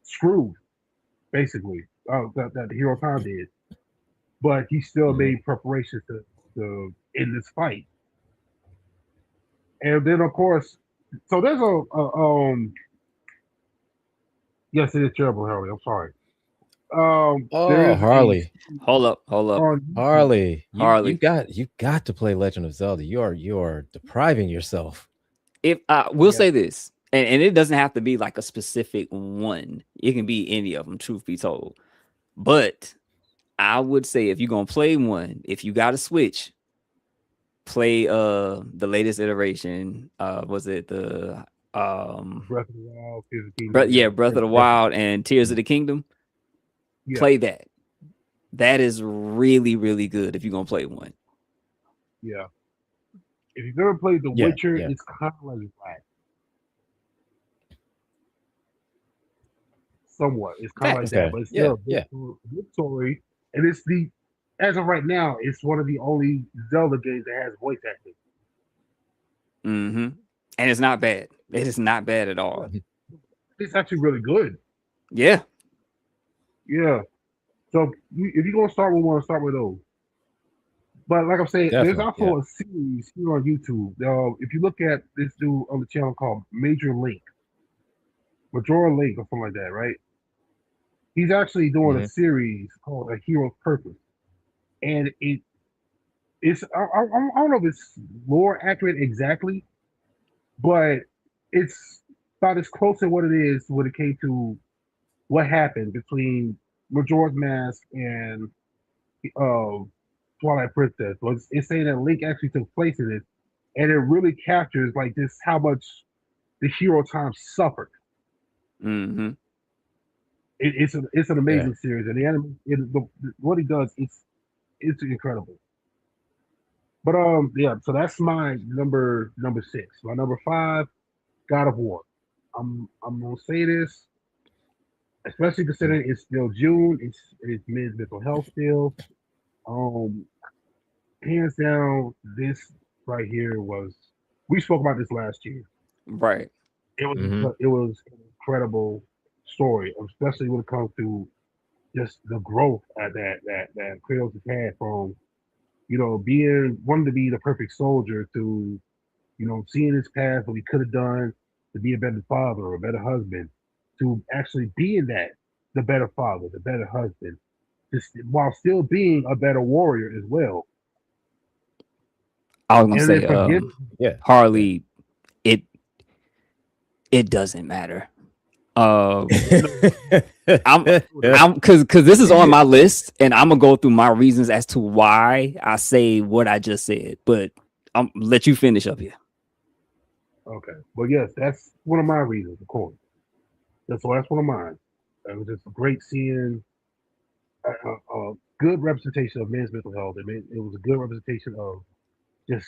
Speaker 1: screwed, basically, that the Hero Time did. But he still
Speaker 3: Mhm.
Speaker 1: made preparations to end this fight. And then, of course, so there's yes, it is terrible, Harley. I'm sorry. There
Speaker 3: Oh,
Speaker 1: is a
Speaker 3: Harley.
Speaker 5: Hold up.
Speaker 1: on YouTube.
Speaker 3: Harley,
Speaker 5: Harley.
Speaker 3: you got to play Legend of Zelda. You are depriving yourself.
Speaker 5: If we'll
Speaker 1: Yeah,
Speaker 5: say this, and it doesn't have to be like a specific one. It can be any of them, truth be told. But I would say if you're gonna play one, if you got a Switch, play the latest iteration. Was it the
Speaker 1: Breath of the Wild, Tears of the
Speaker 5: but
Speaker 1: Kingdom.
Speaker 5: yeah, Breath of the
Speaker 3: Breath of-
Speaker 5: Wild and Tears of the Kingdom?
Speaker 1: Yeah,
Speaker 5: Play that. That is really, really good if you're gonna play one.
Speaker 1: yeah. If you've ever played The
Speaker 3: Yeah,
Speaker 1: Witcher,
Speaker 3: yeah.
Speaker 1: it's kind of like that. Somewhat, it's kind of like
Speaker 5: Facts.
Speaker 1: that,
Speaker 3: Okay.
Speaker 1: but it's
Speaker 3: Yeah,
Speaker 1: still
Speaker 3: yeah.
Speaker 1: a good story. And it's as of right now, it's one of the only Zelda games that has voice acting.
Speaker 5: Mm-hmm. And it's not bad. It is not bad at all.
Speaker 1: Yeah, it's actually really good.
Speaker 5: Yeah.
Speaker 1: Yeah. So if you're gonna start with one, start with those. But like I'm saying, there's
Speaker 3: Definitely. Yeah.
Speaker 1: also a series here on YouTube. If you look at this dude on the channel called Majora Link, or something like that, right? He's actually doing a
Speaker 3: Mhm.
Speaker 1: series called A Hero's Purpose, and I don't know if it's more accurate exactly, but it's about as close to what it is when it came to what happened between Majora's Mask and uh, Twilight Princess. So it's saying that Link actually took place in it, and it really captures like this how much the hero time suffered.
Speaker 5: Mm-hmm.
Speaker 1: It's an
Speaker 3: Yeah.
Speaker 1: amazing series, and the anime what he does it's incredible. But yeah, so that's my number six. My number five, God of War. I'm gonna say this, especially considering it's still June. It's men's mental health still. Um, hands down, this right here was. We spoke about this last year.
Speaker 5: Right.
Speaker 3: Mhm.
Speaker 1: It was an incredible story, especially when it comes to just the growth that Kratos has had from being wanting to be the perfect soldier to seeing his past, what he could have done to be a better father or a better husband, to actually being the better father, the better husband, just while still being a better warrior as well.
Speaker 5: I was gonna
Speaker 1: And then
Speaker 5: say,
Speaker 1: forgive.
Speaker 3: Yeah. Yeah.
Speaker 5: Harley, it it doesn't matter. Um, I'm I'm because this is on my list, and I'm gonna go through my reasons as to why I say what I just said. But I'm let you finish up here.
Speaker 1: Okay, well, yes, that's one of my reasons, of course. That's one of mine. It was just great seeing a good representation of men's mental health. It was a good representation of just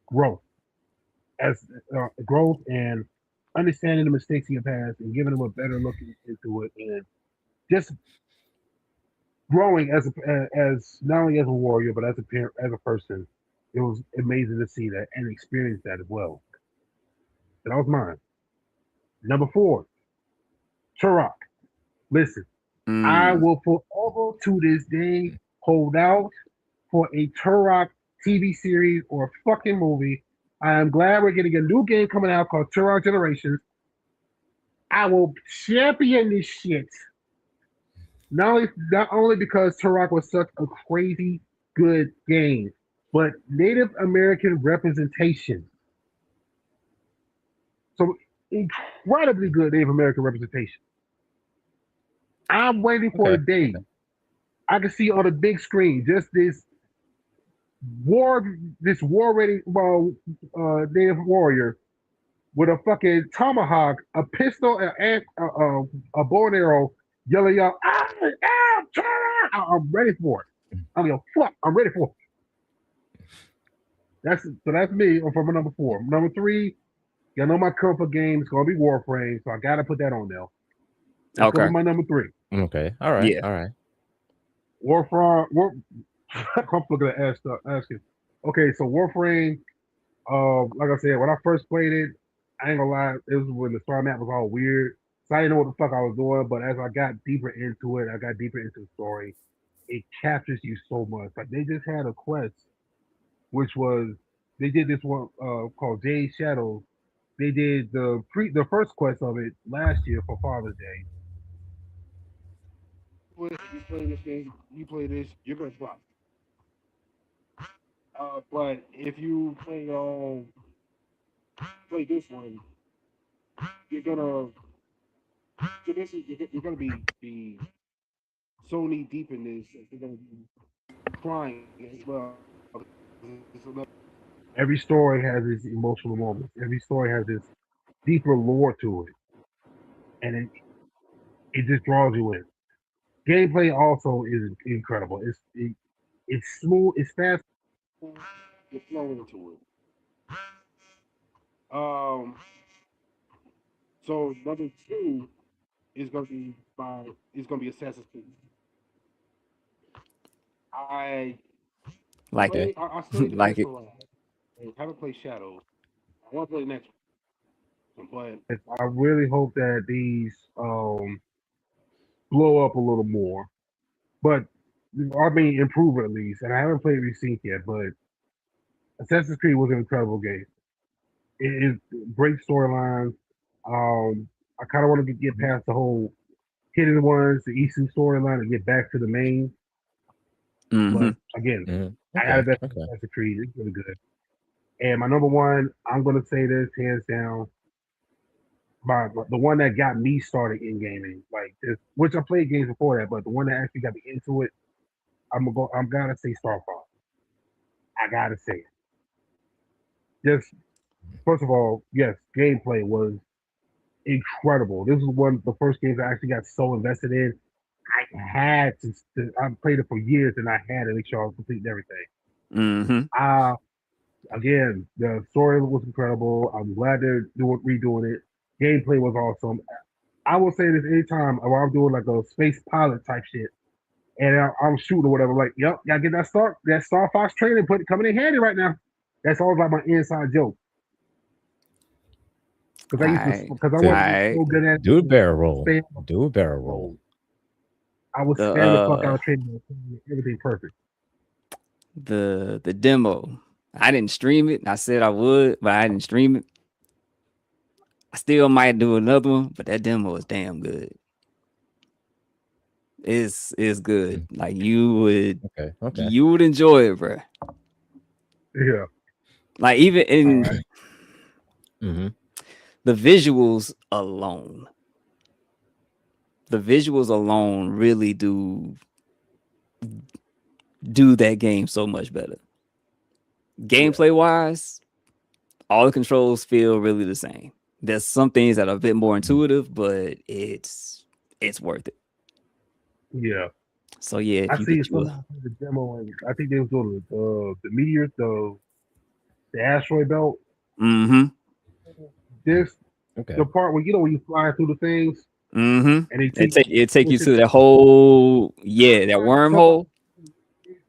Speaker 1: growth as growth and understanding the mistakes in your past and giving them a better look into it and just growing as not only as a warrior but as a parent, as a person. It was amazing to see that and experience that as well. That was mine. Number four, Turok. Listen, I
Speaker 5: Mm,
Speaker 1: will forever to this day hold out for a Turok TV series or a fucking movie. I am glad we're getting a new game coming out called Turok Generations. I will champion this shit. Not only because Turok was such a crazy good game, but Native American representation. So incredibly good Native American representation. I'm waiting for
Speaker 3: Okay.
Speaker 1: the day I can see on the big screen just war, this war ready native warrior with a fucking tomahawk, a pistol, a bow and arrow, yelling out, I'm ready for it. I'm going, fuck, I'm ready for it. That's me for my number four. Number three, Y'all know my comfort game is gonna be Warframe, so I gotta put that on there. That's gonna
Speaker 5: Okay.
Speaker 1: be my number 3.
Speaker 3: Okay. All right.
Speaker 5: Yeah.
Speaker 3: All right.
Speaker 1: Warframe. I'm looking at asking. Okay, so Warframe. Like I said, when I first played it, I ain't gonna lie, it was when the star map was all weird. So I didn't know what the fuck I was doing. But as I got deeper into it, I got deeper into the story. It captures you so much. Like they just had a quest, which was they did this one called Jade Shadows. They did the first quest of it last year for Father's Day. You play this game, you play this, you're gonna flop. But if you play this one, you're gonna you're gonna be so knee deep in this, you're gonna be crying as well. Every story has its emotional moments. Every story has this deeper lore to it, and it just draws you in. Gameplay also is incredible. It's smooth. It's fast. You're flowing into it. Um. So number 2 is gonna be Assassin's Creed. I
Speaker 5: Like it.
Speaker 1: I still need to play
Speaker 5: Like it.
Speaker 1: Mirage. I haven't played Shadows. I want to play the next one, but I really hope that these blow up a little more. But I mean, improve at least. And I haven't played Resync yet, but Assassin's Creed was an incredible game. It is great storyline. I kind of want to get past the whole hidden ones, the Eastern storyline, and get back to the main.
Speaker 5: Mm-hmm.
Speaker 1: But again, I got
Speaker 3: Okay.
Speaker 1: to bet
Speaker 3: Okay.
Speaker 1: Assassin's Creed. It's really good. And my number one, I'm gonna say this hands down, the one that got me started in gaming, like this, which I played games before that, but the one that actually got me into it, I'm gonna say Starfall. I gotta say it. Just first of all, yes, gameplay was incredible. This was one of the first games I actually got so invested in. I had I played it for years, and I had to make sure I was completing everything.
Speaker 5: Mm-hmm.
Speaker 1: Uh Again, the story was incredible. I'm glad they're redoing it. Gameplay was awesome. I will say this anytime while I'm doing like a space pilot type shit, and I'm shooting or whatever. Like, yep, gotta get that Star Fox training put coming in handy right now. That's always like my inside joke because
Speaker 5: All
Speaker 1: I used to
Speaker 5: right.
Speaker 1: because I
Speaker 5: All
Speaker 3: Do
Speaker 1: wasn't
Speaker 5: right.
Speaker 1: so good at
Speaker 3: do a barrel roll.
Speaker 1: spam.
Speaker 3: Do a barrel roll.
Speaker 1: So I would
Speaker 5: The
Speaker 1: spam the fuck out of training, everything perfect.
Speaker 5: the demo. I didn't stream it. I said I would, but I didn't stream it. I still might do another one, but that demo is damn good. It's good. Like
Speaker 3: Okay. Okay.
Speaker 5: you would enjoy it, bro.
Speaker 1: Yeah.
Speaker 5: Like even
Speaker 1: All
Speaker 5: in
Speaker 1: right.
Speaker 3: Mm-hmm.
Speaker 5: the visuals alone. The visuals alone really do that game so much better. Gameplay wise, all the controls feel really the same. There's some things that are a bit more intuitive, but it's worth it.
Speaker 1: Yeah.
Speaker 5: So yeah, if
Speaker 1: I
Speaker 5: you
Speaker 1: see
Speaker 5: get you
Speaker 1: someone played the demo, and I think they was doing the meteor, the asteroid belt.
Speaker 5: mm-hmm.
Speaker 1: This
Speaker 3: Okay.
Speaker 1: the part where when you fly through the things
Speaker 5: Mm-hmm.
Speaker 1: and they take
Speaker 5: It take you
Speaker 1: push it,
Speaker 5: to that whole that
Speaker 1: somebody
Speaker 5: wormhole.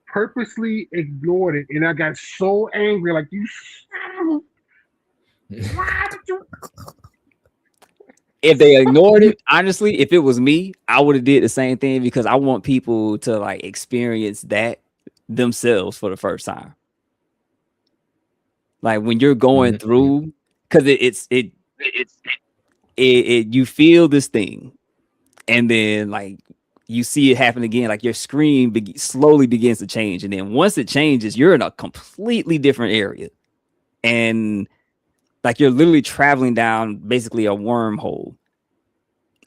Speaker 1: purposely ignored it, and I got so angry. Like you, why did you?
Speaker 5: If they ignored it, honestly, if it was me, I would have did the same thing because I want people to like experience that themselves for the first time. Like when you're going
Speaker 3: Mm-hmm.
Speaker 5: through, because you feel this thing, and then like you see it happen again. Like your screen slowly begins to change, and then once it changes, you're in a completely different area, and like you're literally traveling down basically a wormhole,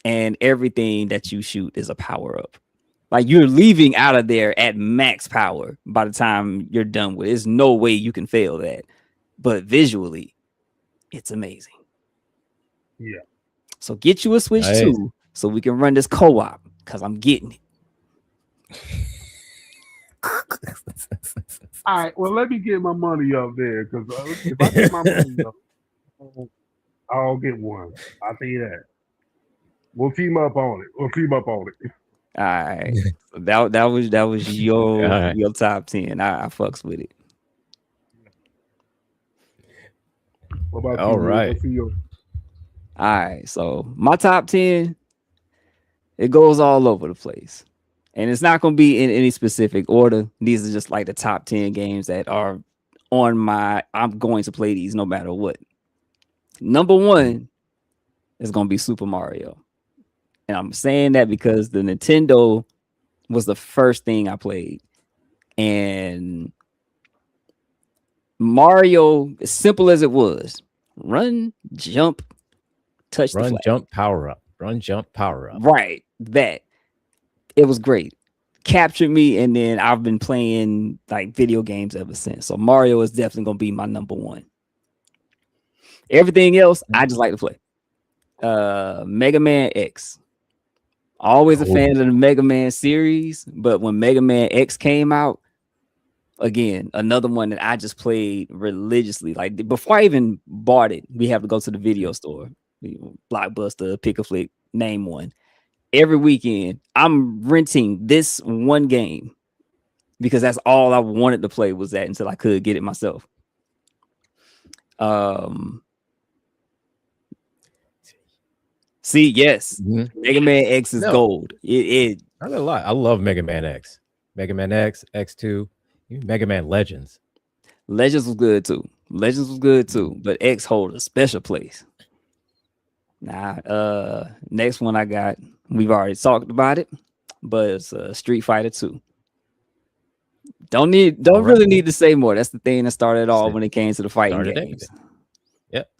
Speaker 5: and everything that you shoot is a power up. Like you're leaving out of there at max power by the time you're done with it. There's no way you can fail that. But visually, it's amazing.
Speaker 1: Yeah.
Speaker 5: So get you a Switch
Speaker 3: Nice.
Speaker 5: 2 so we can run this co-op because I'm getting it.
Speaker 1: All right. Well, let me get my money up there because if I get my money up, I'll get one. I'll tell you that. We'll team up on it.
Speaker 5: All right. So that was
Speaker 3: All right.
Speaker 5: your top 10. I fucks with it.
Speaker 1: What about
Speaker 3: All
Speaker 1: you, man?
Speaker 3: right.
Speaker 1: What's your
Speaker 5: All right. So my top 10, it goes all over the place. And it's not gonna be in any specific order. These are just like the top 10 games that are on my I'm going to play these no matter what. Number one is gonna be Super Mario. And I'm saying that because the Nintendo was the first thing I played. And Mario, as simple as it was, run, jump, touch the
Speaker 3: Run,
Speaker 5: flag.
Speaker 3: jump, power up. Run, jump, power up.
Speaker 5: Right. That. It was great. Captured me, and then I've been playing like video games ever since. So Mario is definitely gonna be my number one. Everything else, I just like to play. Mega Man X. Always a fan of the Mega Man series, but when Mega Man X came out, again, another one that I just played religiously. Like before I even bought it, we have to go to the video store, Blockbuster, Pick a Flick, name one. Every weekend, I'm renting this one game because that's all I wanted to play was that until I could get it myself. See, yes, Mega Man X is gold. It
Speaker 3: I gonna lie. I love Mega Man X. Mega Man X, X2, Mega Man Legends.
Speaker 5: Legends was good too. But X hold a special place. Nah, next one I got, we've already talked about it, but it's Street Fighter 2. Don't really need to say more. That's the thing that started all when it came to the fighting games.
Speaker 3: Yep.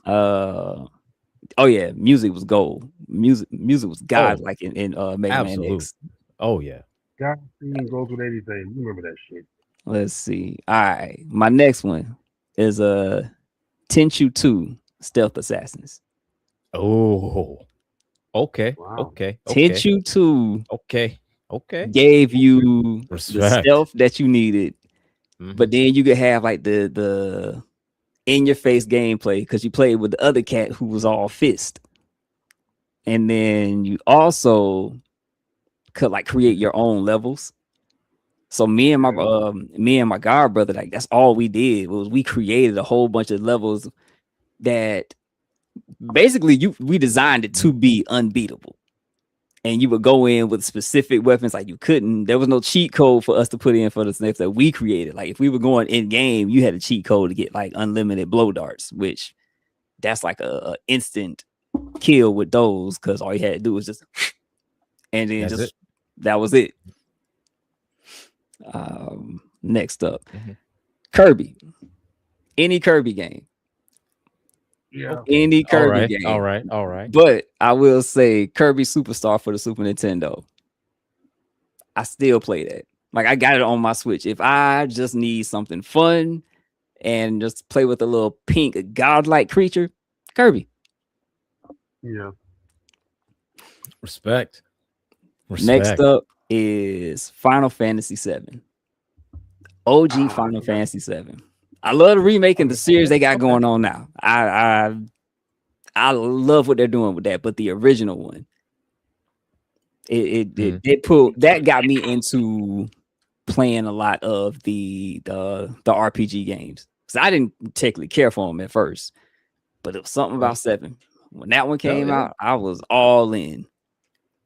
Speaker 5: Oh yeah, music was gold. Music was god like in Mega Man X.
Speaker 3: Oh yeah.
Speaker 1: God theme goes with anything. You remember that shit.
Speaker 5: Let's see. All right. My next one is Tenchu 2 Stealth Assassins.
Speaker 3: Oh. Okay.
Speaker 1: Wow.
Speaker 3: Okay.
Speaker 5: Tenchu 2
Speaker 3: Okay.
Speaker 5: gave you the
Speaker 3: Respect.
Speaker 5: stealth that you needed. But then you could have like the in your face gameplay because you played with the other cat who was all fist. And then you also could like create your own levels. So me and my god brother, like that's all we did was we created a whole bunch of levels that basically we designed it to be unbeatable. And you would go in with specific weapons, like there was no cheat code for us to put in for the snakes that we created. Like if we were going in game, you had a cheat code to get like unlimited blow darts, which that's like a instant kill with those because all you had to do was just and then that was it. Next up, Kirby. Any Kirby game.
Speaker 1: Yeah.
Speaker 5: Any Kirby game.
Speaker 3: All right.
Speaker 5: But I will say Kirby Superstar for the Super Nintendo. I still play that. Like I got it on my Switch. If I just need something fun and just play with a little pink godlike creature, Kirby.
Speaker 1: Yeah.
Speaker 3: Respect.
Speaker 5: Next up is Final Fantasy VII. OG Final Fantasy VII. I love the remake and the series they got going on now. I love what they're doing with that, but the original one, it pulled that got me into playing a lot of the RPG games because I didn't particularly care for them at first, but it was something about 7. When that one came out, I was all in.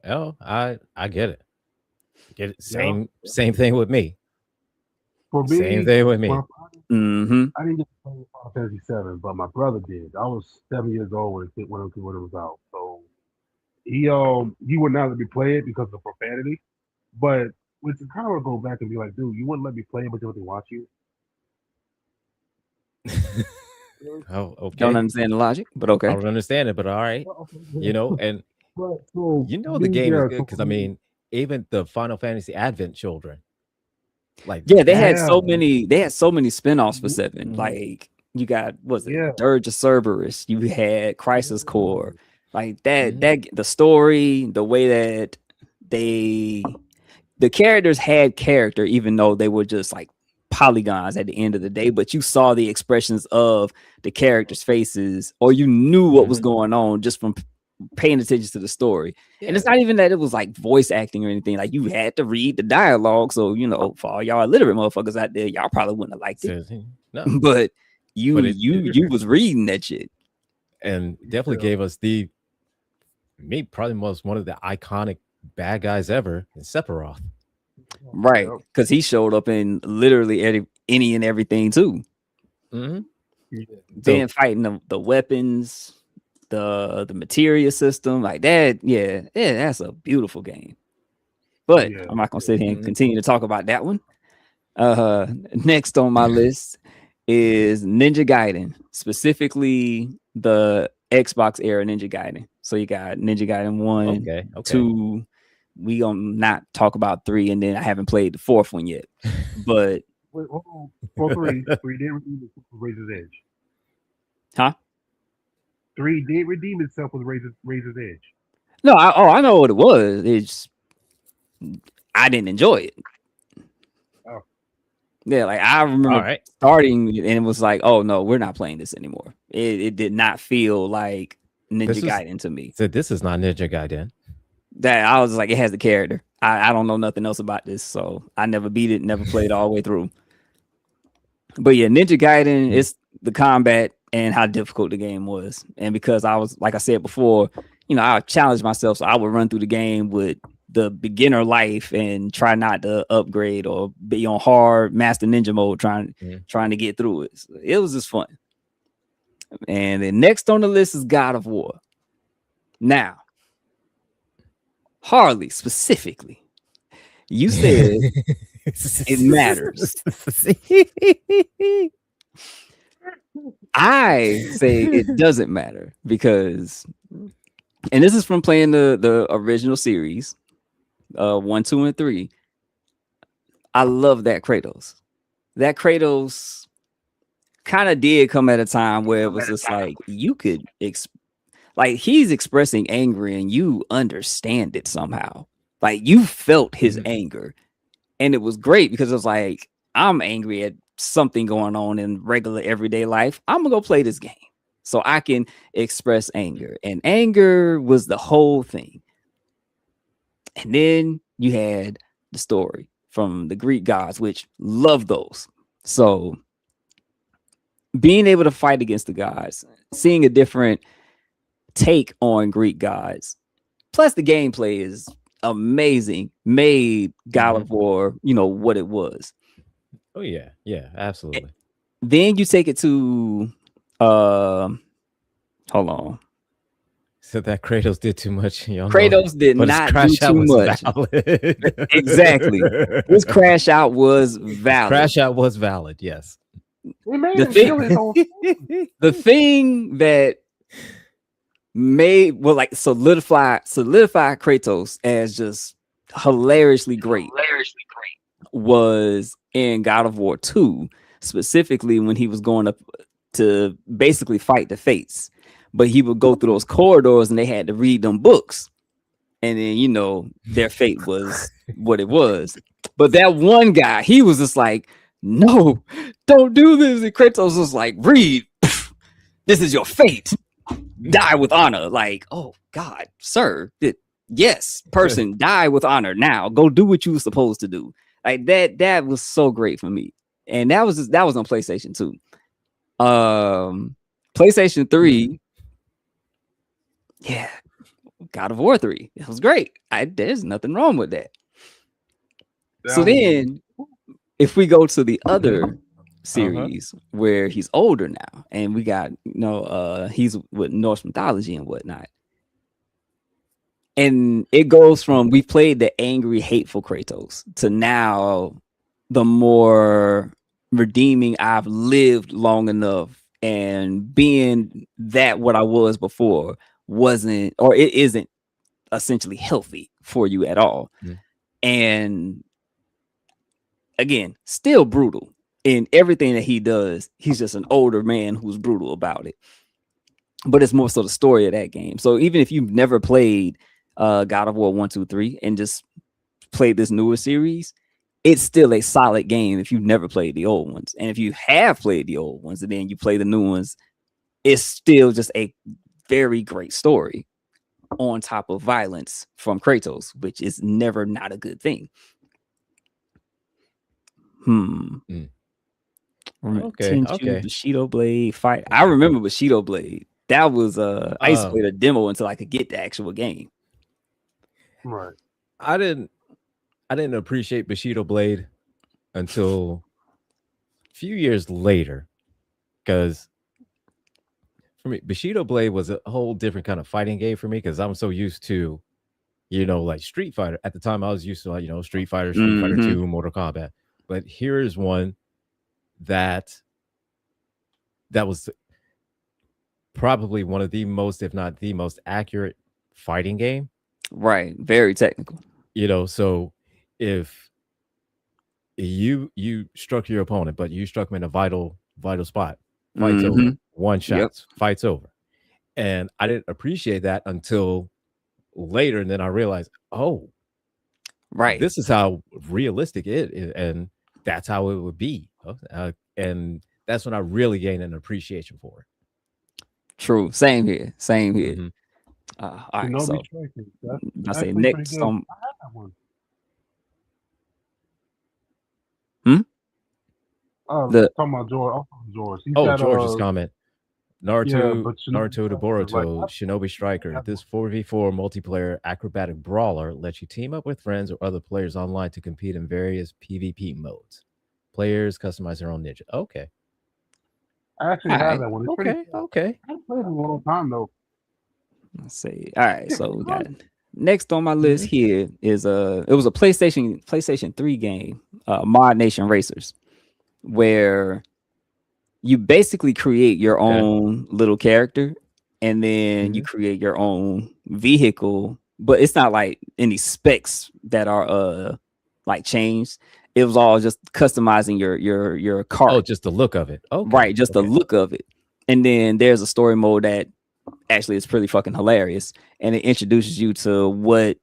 Speaker 3: Oh, I get it. Same thing with me.
Speaker 1: For me,
Speaker 3: same thing with me.
Speaker 1: I didn't get to play Final Fantasy 7, but my brother did. I was 7 years old when it was out. So he would not let me play it because of profanity. But which kind of go back and be like, dude, you wouldn't let me play it, but you let me watch you.
Speaker 3: Oh, okay.
Speaker 5: Don't understand the logic, but okay.
Speaker 3: I don't understand it, but all right. You know, and the game is good because I mean, even the Final Fantasy Advent Children. Like
Speaker 5: they had so many spin-offs for 7. Like you got Dirge of Cerberus, you had Crisis Core, like that the story, the way that the characters had character, even though they were just like polygons at the end of the day, but you saw the expressions of the characters' faces, or you knew what was going on just from paying attention to the story. And it's not even that it was like voice acting or anything. Like you had to read the dialogue. So, you know, for all y'all illiterate motherfuckers out there, y'all probably wouldn't have liked it.
Speaker 3: No.
Speaker 5: But you was reading that shit.
Speaker 3: And definitely gave us probably one of the iconic bad guys ever in Sephiroth.
Speaker 5: Right. Because he showed up in literally any and everything too. Then fighting the weapons, the materia system, like that. Yeah, that's a beautiful game. But I'm not gonna sit here and continue to talk about that one. Next on my list is Ninja Gaiden, specifically the Xbox era Ninja Gaiden. So you got Ninja Gaiden 1, 2. We gonna not talk about 3, and then I haven't played the 4th one yet. But
Speaker 1: wait, hold on. 3 did redeem itself with Razor's Edge.
Speaker 5: Huh?
Speaker 1: 3 did redeem itself with Razor's Edge.
Speaker 5: No, I know what it was. It's I didn't enjoy it.
Speaker 1: Oh.
Speaker 5: Yeah, like I remember starting and it was like, oh no, we're not playing this anymore. It did not feel like Ninja Gaiden to me.
Speaker 3: So this is not Ninja Gaiden.
Speaker 5: That I was like, it has the character. I don't know nothing else about this, so I never beat it, never played all the way through. But yeah, Ninja Gaiden, it's the combat and how difficult the game was. And because I was, like I said before, you know, I challenged myself, so I would run through the game with the beginner life and try not to upgrade or be on hard master ninja mode trying to get through it. So it was just fun. And then next on the list is God of War. Now, Harley specifically, you said it matters. I say it doesn't matter because, and this is from playing the original series, 1, 2, and 3. I love that Kratos. That Kratos kind of did come at a time where it was just like you could like he's expressing anger and you understand it somehow. Like you felt his anger, and it was great because it was like, I'm angry at something going on in regular everyday life. I'm gonna go play this game so I can express anger, and anger was the whole thing. And then you had the story from the Greek gods, which love those. So being able to fight against the gods, seeing a different take on Greek gods, plus the gameplay is amazing, made God of War, you know, what it was.
Speaker 3: Oh yeah, absolutely.
Speaker 5: Then you take it to hold on.
Speaker 3: So that Kratos did too much.
Speaker 5: Kratos did not do too much. Exactly. His crash out was valid.
Speaker 3: Crash out was valid, yes.
Speaker 5: The thing that made solidify Kratos as just hilariously great was in God of War 2, specifically when he was going up to basically fight the Fates. But he would go through those corridors and they had to read them books. And then, you know, their fate was what it was. But that one guy, he was just like, no, don't do this. And Kratos was like, read. This is your fate. Die with honor. Like, oh, God, sir. Yes, person, die with honor. Now, go do what you were supposed to do. Like that was so great for me. And that was on PlayStation 2. PlayStation 3. Yeah, God of War 3. It was great. There's nothing wrong with that. So then, if we go to the other series where he's older now, and we got, you know, he's with Norse mythology and whatnot. And it goes from we played the angry, hateful Kratos to now the more redeeming, I've lived long enough and being that what I was before wasn't, or it isn't essentially healthy for you at all. And again, still brutal in everything that he does. He's just an older man who's brutal about it. But it's more so the story of that game. So even if you've never played God of War 1, 2, 3 and just played this newer series, it's still a solid game if you've never played the old ones. And if you have played the old ones and then you play the new ones, it's still just a very great story on top of violence from Kratos, which is never not a good thing.
Speaker 3: Okay,
Speaker 5: Tenchu
Speaker 3: okay.
Speaker 5: Bushido Blade fight. I remember Bushido Blade. That was I used to play the demo until I could get the actual game.
Speaker 1: Right.
Speaker 3: I didn't appreciate Bushido Blade until a few years later, because for me, Bushido Blade was a whole different kind of fighting game for me, because I'm so used to, like Street Fighter. At the time, I was used to, like, Street Fighter, Street Fighter 2, Mortal Kombat. But here is one that was probably one of the most, if not the most accurate fighting game.
Speaker 5: Right. Very technical.
Speaker 3: So if you struck your opponent, but you struck him in a vital spot, fights over. One shots, fights over. And I didn't appreciate that until later, and then I realized, oh,
Speaker 5: right,
Speaker 3: this is how realistic it is, and that's how it would be. And that's when I really gained an appreciation for it.
Speaker 5: True. Same here. All right, so I say next on.
Speaker 1: Talking about George.
Speaker 3: George's comment. Naruto,
Speaker 1: but
Speaker 3: Naruto to Boruto, Shinobi Striker. This 4v4 multiplayer acrobatic brawler lets you team up with friends or other players online to compete in various PvP modes. Players customize their own ninja. Okay.
Speaker 1: I actually have that one. It's
Speaker 3: okay.
Speaker 1: I played it a long time though.
Speaker 5: Let's see. All right, so we got next on my list here is it was a PlayStation 3 game, Mod Nation Racers, where you basically create your own little character, and then you create your own vehicle, but it's not like any specs that are like changed. It was all just customizing your car.
Speaker 3: Oh, just the look of it. Oh,
Speaker 5: right, just the look of it. And then there's a story mode that actually is pretty fucking hilarious, and it introduces you to what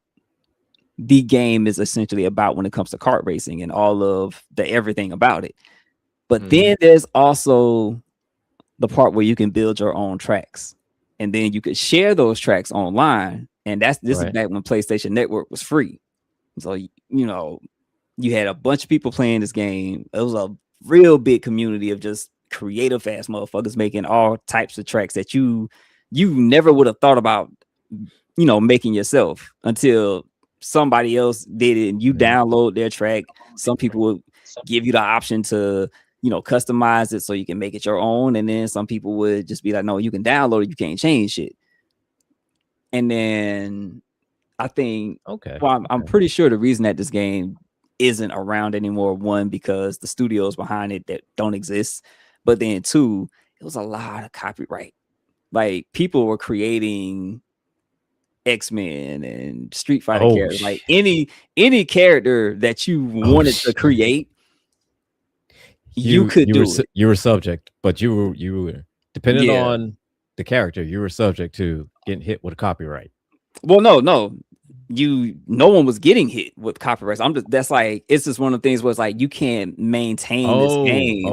Speaker 5: the game is essentially about when it comes to kart racing and all of the everything about it. But then there's also the part where you can build your own tracks, and then you could share those tracks online. And this is back when PlayStation Network was free. So, you had a bunch of people playing this game. It was a real big community of just creative ass motherfuckers making all types of tracks that you never would have thought about, making yourself until somebody else did it and you download their track. Some people would give you the option to, customize it so you can make it your own. And then some people would just be like, no, you can download it. You can't change shit. And then I think, I'm pretty sure the reason that this game isn't around anymore, one, because the studios behind it that don't exist, but then two, it was a lot of copyright. Like, people were creating X-Men and Street Fighter characters, like any character that you wanted to create, you could do it.
Speaker 3: You were subject, but you were depending on the character, you were subject to getting hit with a copyright.
Speaker 5: Well, no one was getting hit with copyrights. That's like, it's just one of the things where it's like you can't maintain this game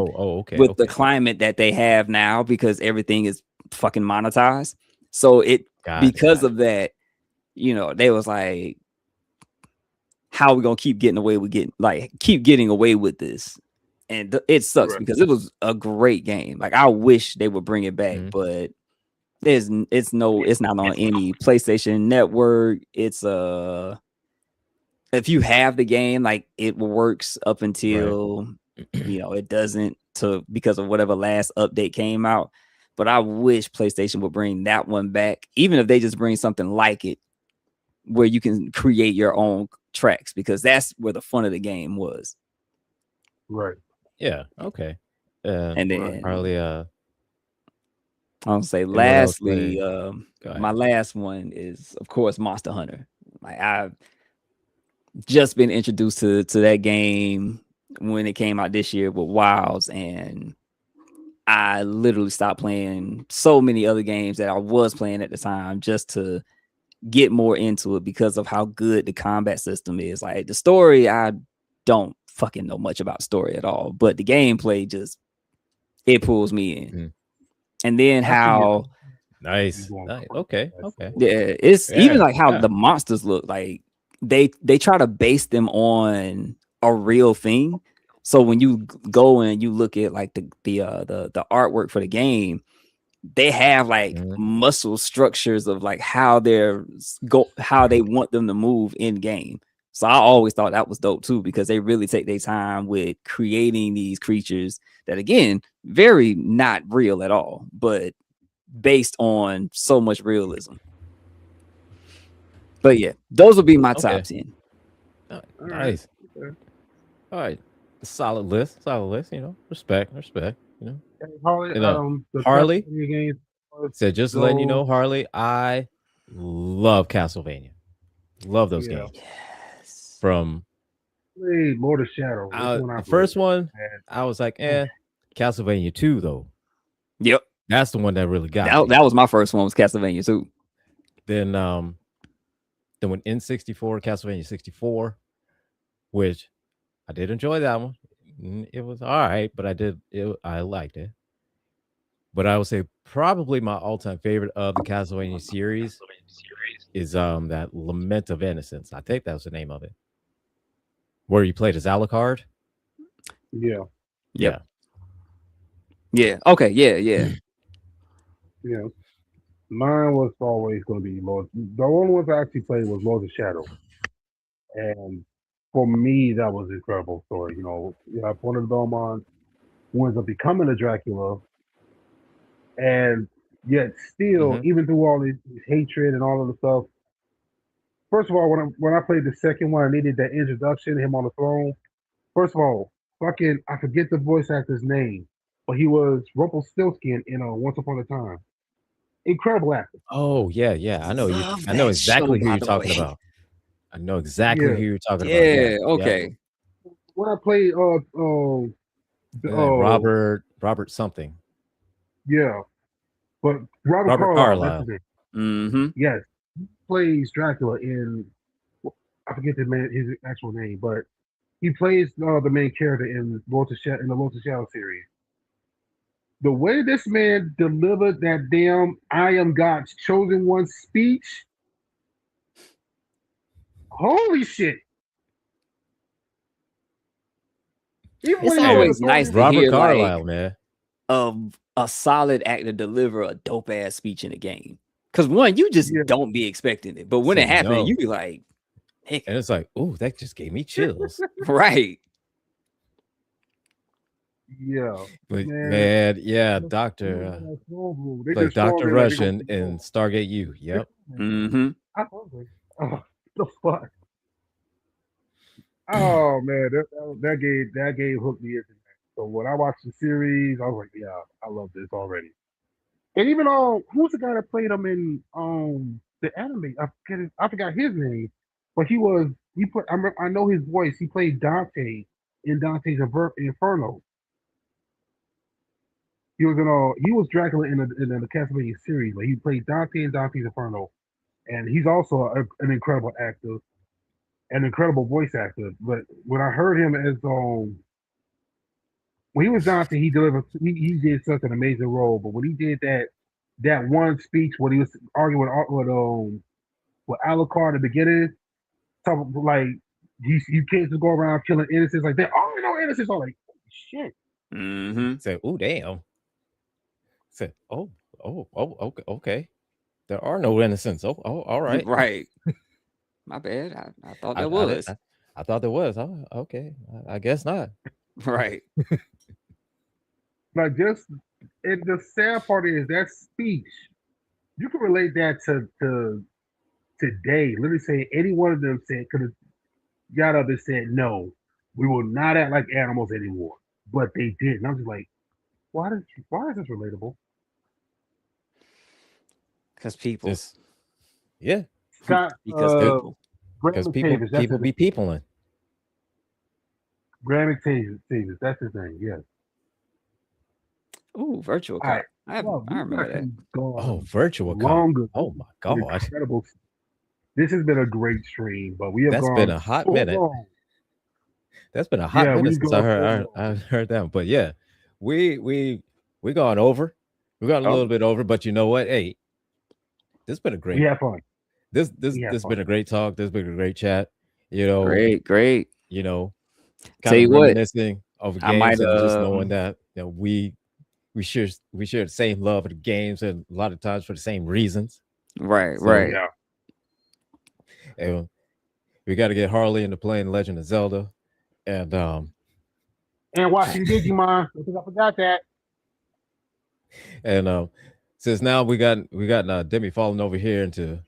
Speaker 5: with the climate that they have now, because everything is fucking monetized. So because of that, they was like, how are we gonna keep getting away with getting away with this? And it sucks because it was a great game. Like, I wish they would bring it back, but it's not on any PlayStation Network. It's if you have the game, like, it works up until it doesn't, because of whatever last update came out. But I wish PlayStation would bring that one back, even if they just bring something like it where you can create your own tracks, because that's where the fun of the game was.
Speaker 1: Right.
Speaker 3: Yeah. Okay.
Speaker 5: And then
Speaker 3: probably
Speaker 5: I'll say lastly, my last one is, of course, Monster Hunter. Like, I've just been introduced to that game when it came out this year with Wilds, and I literally stopped playing so many other games that I was playing at the time just to get more into it because of how good the combat system is. Like, the story, I don't fucking know much about story at all, but the gameplay just it pulls me in.
Speaker 3: Mhm.
Speaker 5: And then how
Speaker 3: Nice. Okay.
Speaker 5: yeah, it's even
Speaker 3: Yeah,
Speaker 5: like how
Speaker 3: yeah.
Speaker 5: the monsters look like they try to base them on a real thing. So when you go and you look at like the artwork for the game, they have like
Speaker 3: Mhm.
Speaker 5: muscle structures of like how how they want them to move in game. So I always thought that was dope too, because they really take their time with creating these creatures that again, very not real at all, but based on so much realism. But yeah, those would be my
Speaker 3: Okay.
Speaker 5: top 10.
Speaker 3: Nice. All right. Solid list. You know, respect. You know,
Speaker 1: Harley,
Speaker 3: you know,
Speaker 1: the
Speaker 3: Harley
Speaker 1: Castlevania games
Speaker 3: said, just letting you
Speaker 1: go.
Speaker 3: know, Harley, I love Castlevania. Love those
Speaker 1: Yeah,
Speaker 3: games.
Speaker 5: Yes.
Speaker 1: played Lord of Shadow. Which one I
Speaker 3: The
Speaker 1: played?
Speaker 3: first one,
Speaker 1: Man,
Speaker 3: I was like, Castlevania 2, though.
Speaker 5: Yep.
Speaker 3: That's the one that really got me.
Speaker 5: That was my first one, was Castlevania 2.
Speaker 3: Then when N64, Castlevania 64, which I did enjoy that one. It was all right, but I liked it. But I would say probably my all-time favorite of the Castlevania series is that Lament of Innocence. I think that was the name of it. Where you played as Alucard.
Speaker 1: yeah,
Speaker 5: Yep. Yeah. Okay. Yeah.
Speaker 1: yeah. Mine was always going to be Lord. The only ones I actually played was Lord of Shadow, and for me, that was an incredible story. You know, one of the Belmont who ends up becoming a Dracula, and yet still,
Speaker 3: Mhm.
Speaker 1: even through all this hatred and all of the stuff. First of all, when I played the second one, I needed that introduction, him on the throne. First of all, fucking, I forget the voice actor's name, but he was Rumpelstiltskin in Once Upon a Time. Incredible actor.
Speaker 3: Oh yeah. I know you.
Speaker 5: Love
Speaker 3: I know
Speaker 5: that show,
Speaker 3: exactly who
Speaker 5: by
Speaker 3: you're
Speaker 5: the
Speaker 3: talking
Speaker 5: way.
Speaker 3: about. I know exactly
Speaker 1: Yeah.
Speaker 3: who you're talking about. Yeah.
Speaker 5: Yeah. Okay.
Speaker 1: When I played,
Speaker 3: Robert something.
Speaker 1: yeah, but Robert
Speaker 3: Robert
Speaker 1: Carlyle, that's his
Speaker 3: Carlyle.
Speaker 1: name.
Speaker 5: Mm-hmm.
Speaker 1: Yes, he plays Dracula in. I forget his actual name, but he plays the main character in in the Lord of Shadow series. The way this man delivered that damn "I am God's chosen one" speech, holy shit! Even
Speaker 5: It's
Speaker 1: when he does the
Speaker 5: always
Speaker 1: story,
Speaker 5: nice to
Speaker 3: Robert
Speaker 5: hear
Speaker 3: Carlyle,
Speaker 5: like
Speaker 3: man.
Speaker 5: a solid actor deliver a dope ass speech in a game. Because one, you just
Speaker 1: yeah,
Speaker 5: don't be expecting it, but when
Speaker 3: Say
Speaker 5: it happens,
Speaker 3: no.
Speaker 5: you be like, heck,
Speaker 3: And it's like, oh, that just gave me chills.
Speaker 5: right.
Speaker 1: yeah,
Speaker 3: But
Speaker 1: man.
Speaker 3: man, yeah,
Speaker 1: They
Speaker 3: Doctor like
Speaker 1: just throw
Speaker 3: Dr.
Speaker 1: him in like they
Speaker 3: Russian
Speaker 1: gonna
Speaker 3: in Stargate U. Yep.
Speaker 5: Mm-hmm.
Speaker 1: I love it. Oh, the fuck. Oh man, that game hooked me into that. So when I watched the series, I was like, yeah, I love this already. And even who's the guy that played him in the anime? I forgot his name, but he put I know his voice. He played Dante in Dante's Inferno. He was Dracula in the Castlevania series. Like he played Dante in Dante's Inferno, and he's also an incredible actor, an incredible voice actor. But when I heard him as when he was Dante, he did such an amazing role. But when he did that one speech when he was arguing with Alucard at the beginning, talking like you can't just go around killing innocents like there are no innocents. I'm like, holy shit.
Speaker 5: Mm-hmm.
Speaker 3: Say, oh damn. Say, okay. There are no innocents. All right.
Speaker 5: Right. My bad. I thought there
Speaker 3: I, didn't-
Speaker 5: was.
Speaker 3: I thought there was. Oh, okay. I guess not.
Speaker 5: Right.
Speaker 1: Like just and the sad part is that speech. You can relate that to today. Literally say any one of them could have got up and said, no, we will not act like animals anymore. But they did. And I'm just like, why is this relatable?
Speaker 5: Because people.
Speaker 3: Just yeah.
Speaker 1: Scott
Speaker 5: Because people.
Speaker 1: Graham
Speaker 3: Because people
Speaker 1: McTavish, that's his
Speaker 3: be
Speaker 1: name.
Speaker 3: peopling.
Speaker 1: Graham McTavish, that's his name, yes.
Speaker 5: Ooh, virtual
Speaker 1: All right.
Speaker 5: cop. I
Speaker 1: Well,
Speaker 5: remember that.
Speaker 3: Oh, virtual cop.
Speaker 1: longer.
Speaker 3: Oh my
Speaker 1: An
Speaker 3: god.
Speaker 1: incredible. This has been a great stream, but we have
Speaker 3: That's been
Speaker 1: gone
Speaker 3: a hot
Speaker 1: so
Speaker 3: minute.
Speaker 1: long.
Speaker 3: That's been a hot
Speaker 1: Yeah,
Speaker 3: minute
Speaker 1: we
Speaker 3: since I
Speaker 1: go.
Speaker 3: heard that. But yeah, we gone over. We got a
Speaker 5: Oh.
Speaker 3: little bit over, but you know what? Hey, this has been a
Speaker 1: We
Speaker 3: great
Speaker 1: had fun.
Speaker 3: this
Speaker 1: We had
Speaker 3: has
Speaker 1: fun.
Speaker 3: been a great talk. This has been a great chat. You know,
Speaker 5: Great.
Speaker 3: you know,
Speaker 5: Tell
Speaker 3: kind of
Speaker 5: you what,
Speaker 3: reminiscing of
Speaker 5: I might
Speaker 3: games and just knowing that we share the same love of the games and a lot of times for the same reasons.
Speaker 5: right.
Speaker 3: So
Speaker 1: Yeah.
Speaker 3: and we got to get Harley into playing Legend of Zelda, and
Speaker 1: And watching Digimon. I think I forgot that.
Speaker 3: and since now we got Demi falling over here into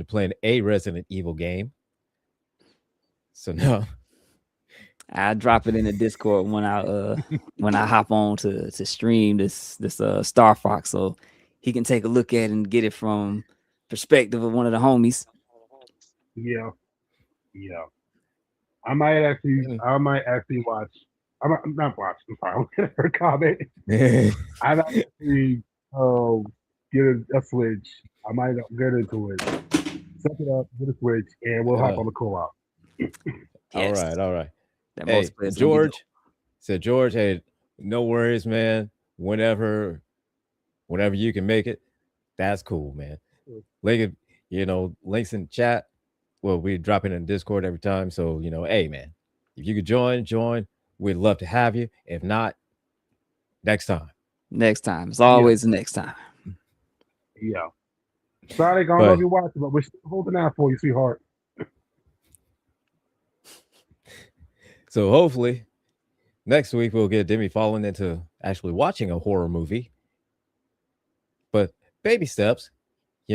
Speaker 3: playing a Resident Evil game. So now
Speaker 5: I drop it in the Discord when I hop on to stream this Star Fox, so he can take a look at it and get it from perspective of one of the homies.
Speaker 1: Yeah. Yeah. I might actually watch. I'm not watch. I'm sorry. I'm looking at her comment. I might actually get a Switch. I might get into it. Set it up, get a Switch, and we'll hop on the co-op.
Speaker 3: all right.
Speaker 5: That
Speaker 3: Hey,
Speaker 5: multiplayer is gonna be
Speaker 3: George said, George, hey, no worries, man. Whenever you can make it, that's cool, man. Link it, links in chat. Well, we drop it in Discord every time. So, hey, man, if you could join. We'd love to have you. If not, next time.
Speaker 5: dope. Next time. It's always the next time.
Speaker 1: Yeah. Sorry, I don't know if you're watching, but we're still holding out for you, sweetheart.
Speaker 3: So hopefully next week we'll get Demi falling into actually watching a horror movie. But baby steps,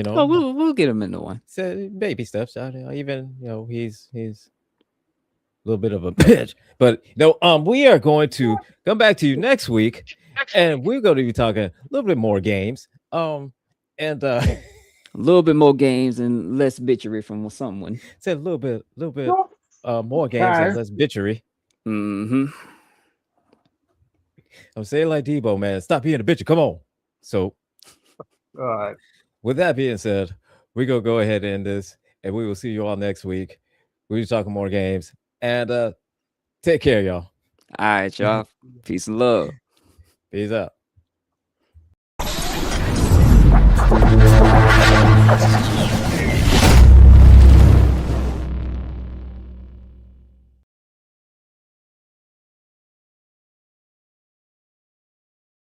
Speaker 5: Oh, we'll get him into one.
Speaker 3: So baby steps. Even he's a little bit of a bitch. But we are going to come back to you next week, and we're going to be talking a little bit more games. And
Speaker 5: a little bit more games and less bitchery from someone.
Speaker 3: Said a little bit more games and less bitchery.
Speaker 5: Mm-hmm.
Speaker 3: I'm saying like Debo, man, stop being a bitch. Come on. So with that being said, we're gonna go ahead and end this, and we will see you all next week. We'll be talking more games. And take care, y'all.
Speaker 5: All right, y'all. Peace and love.
Speaker 3: Peace out.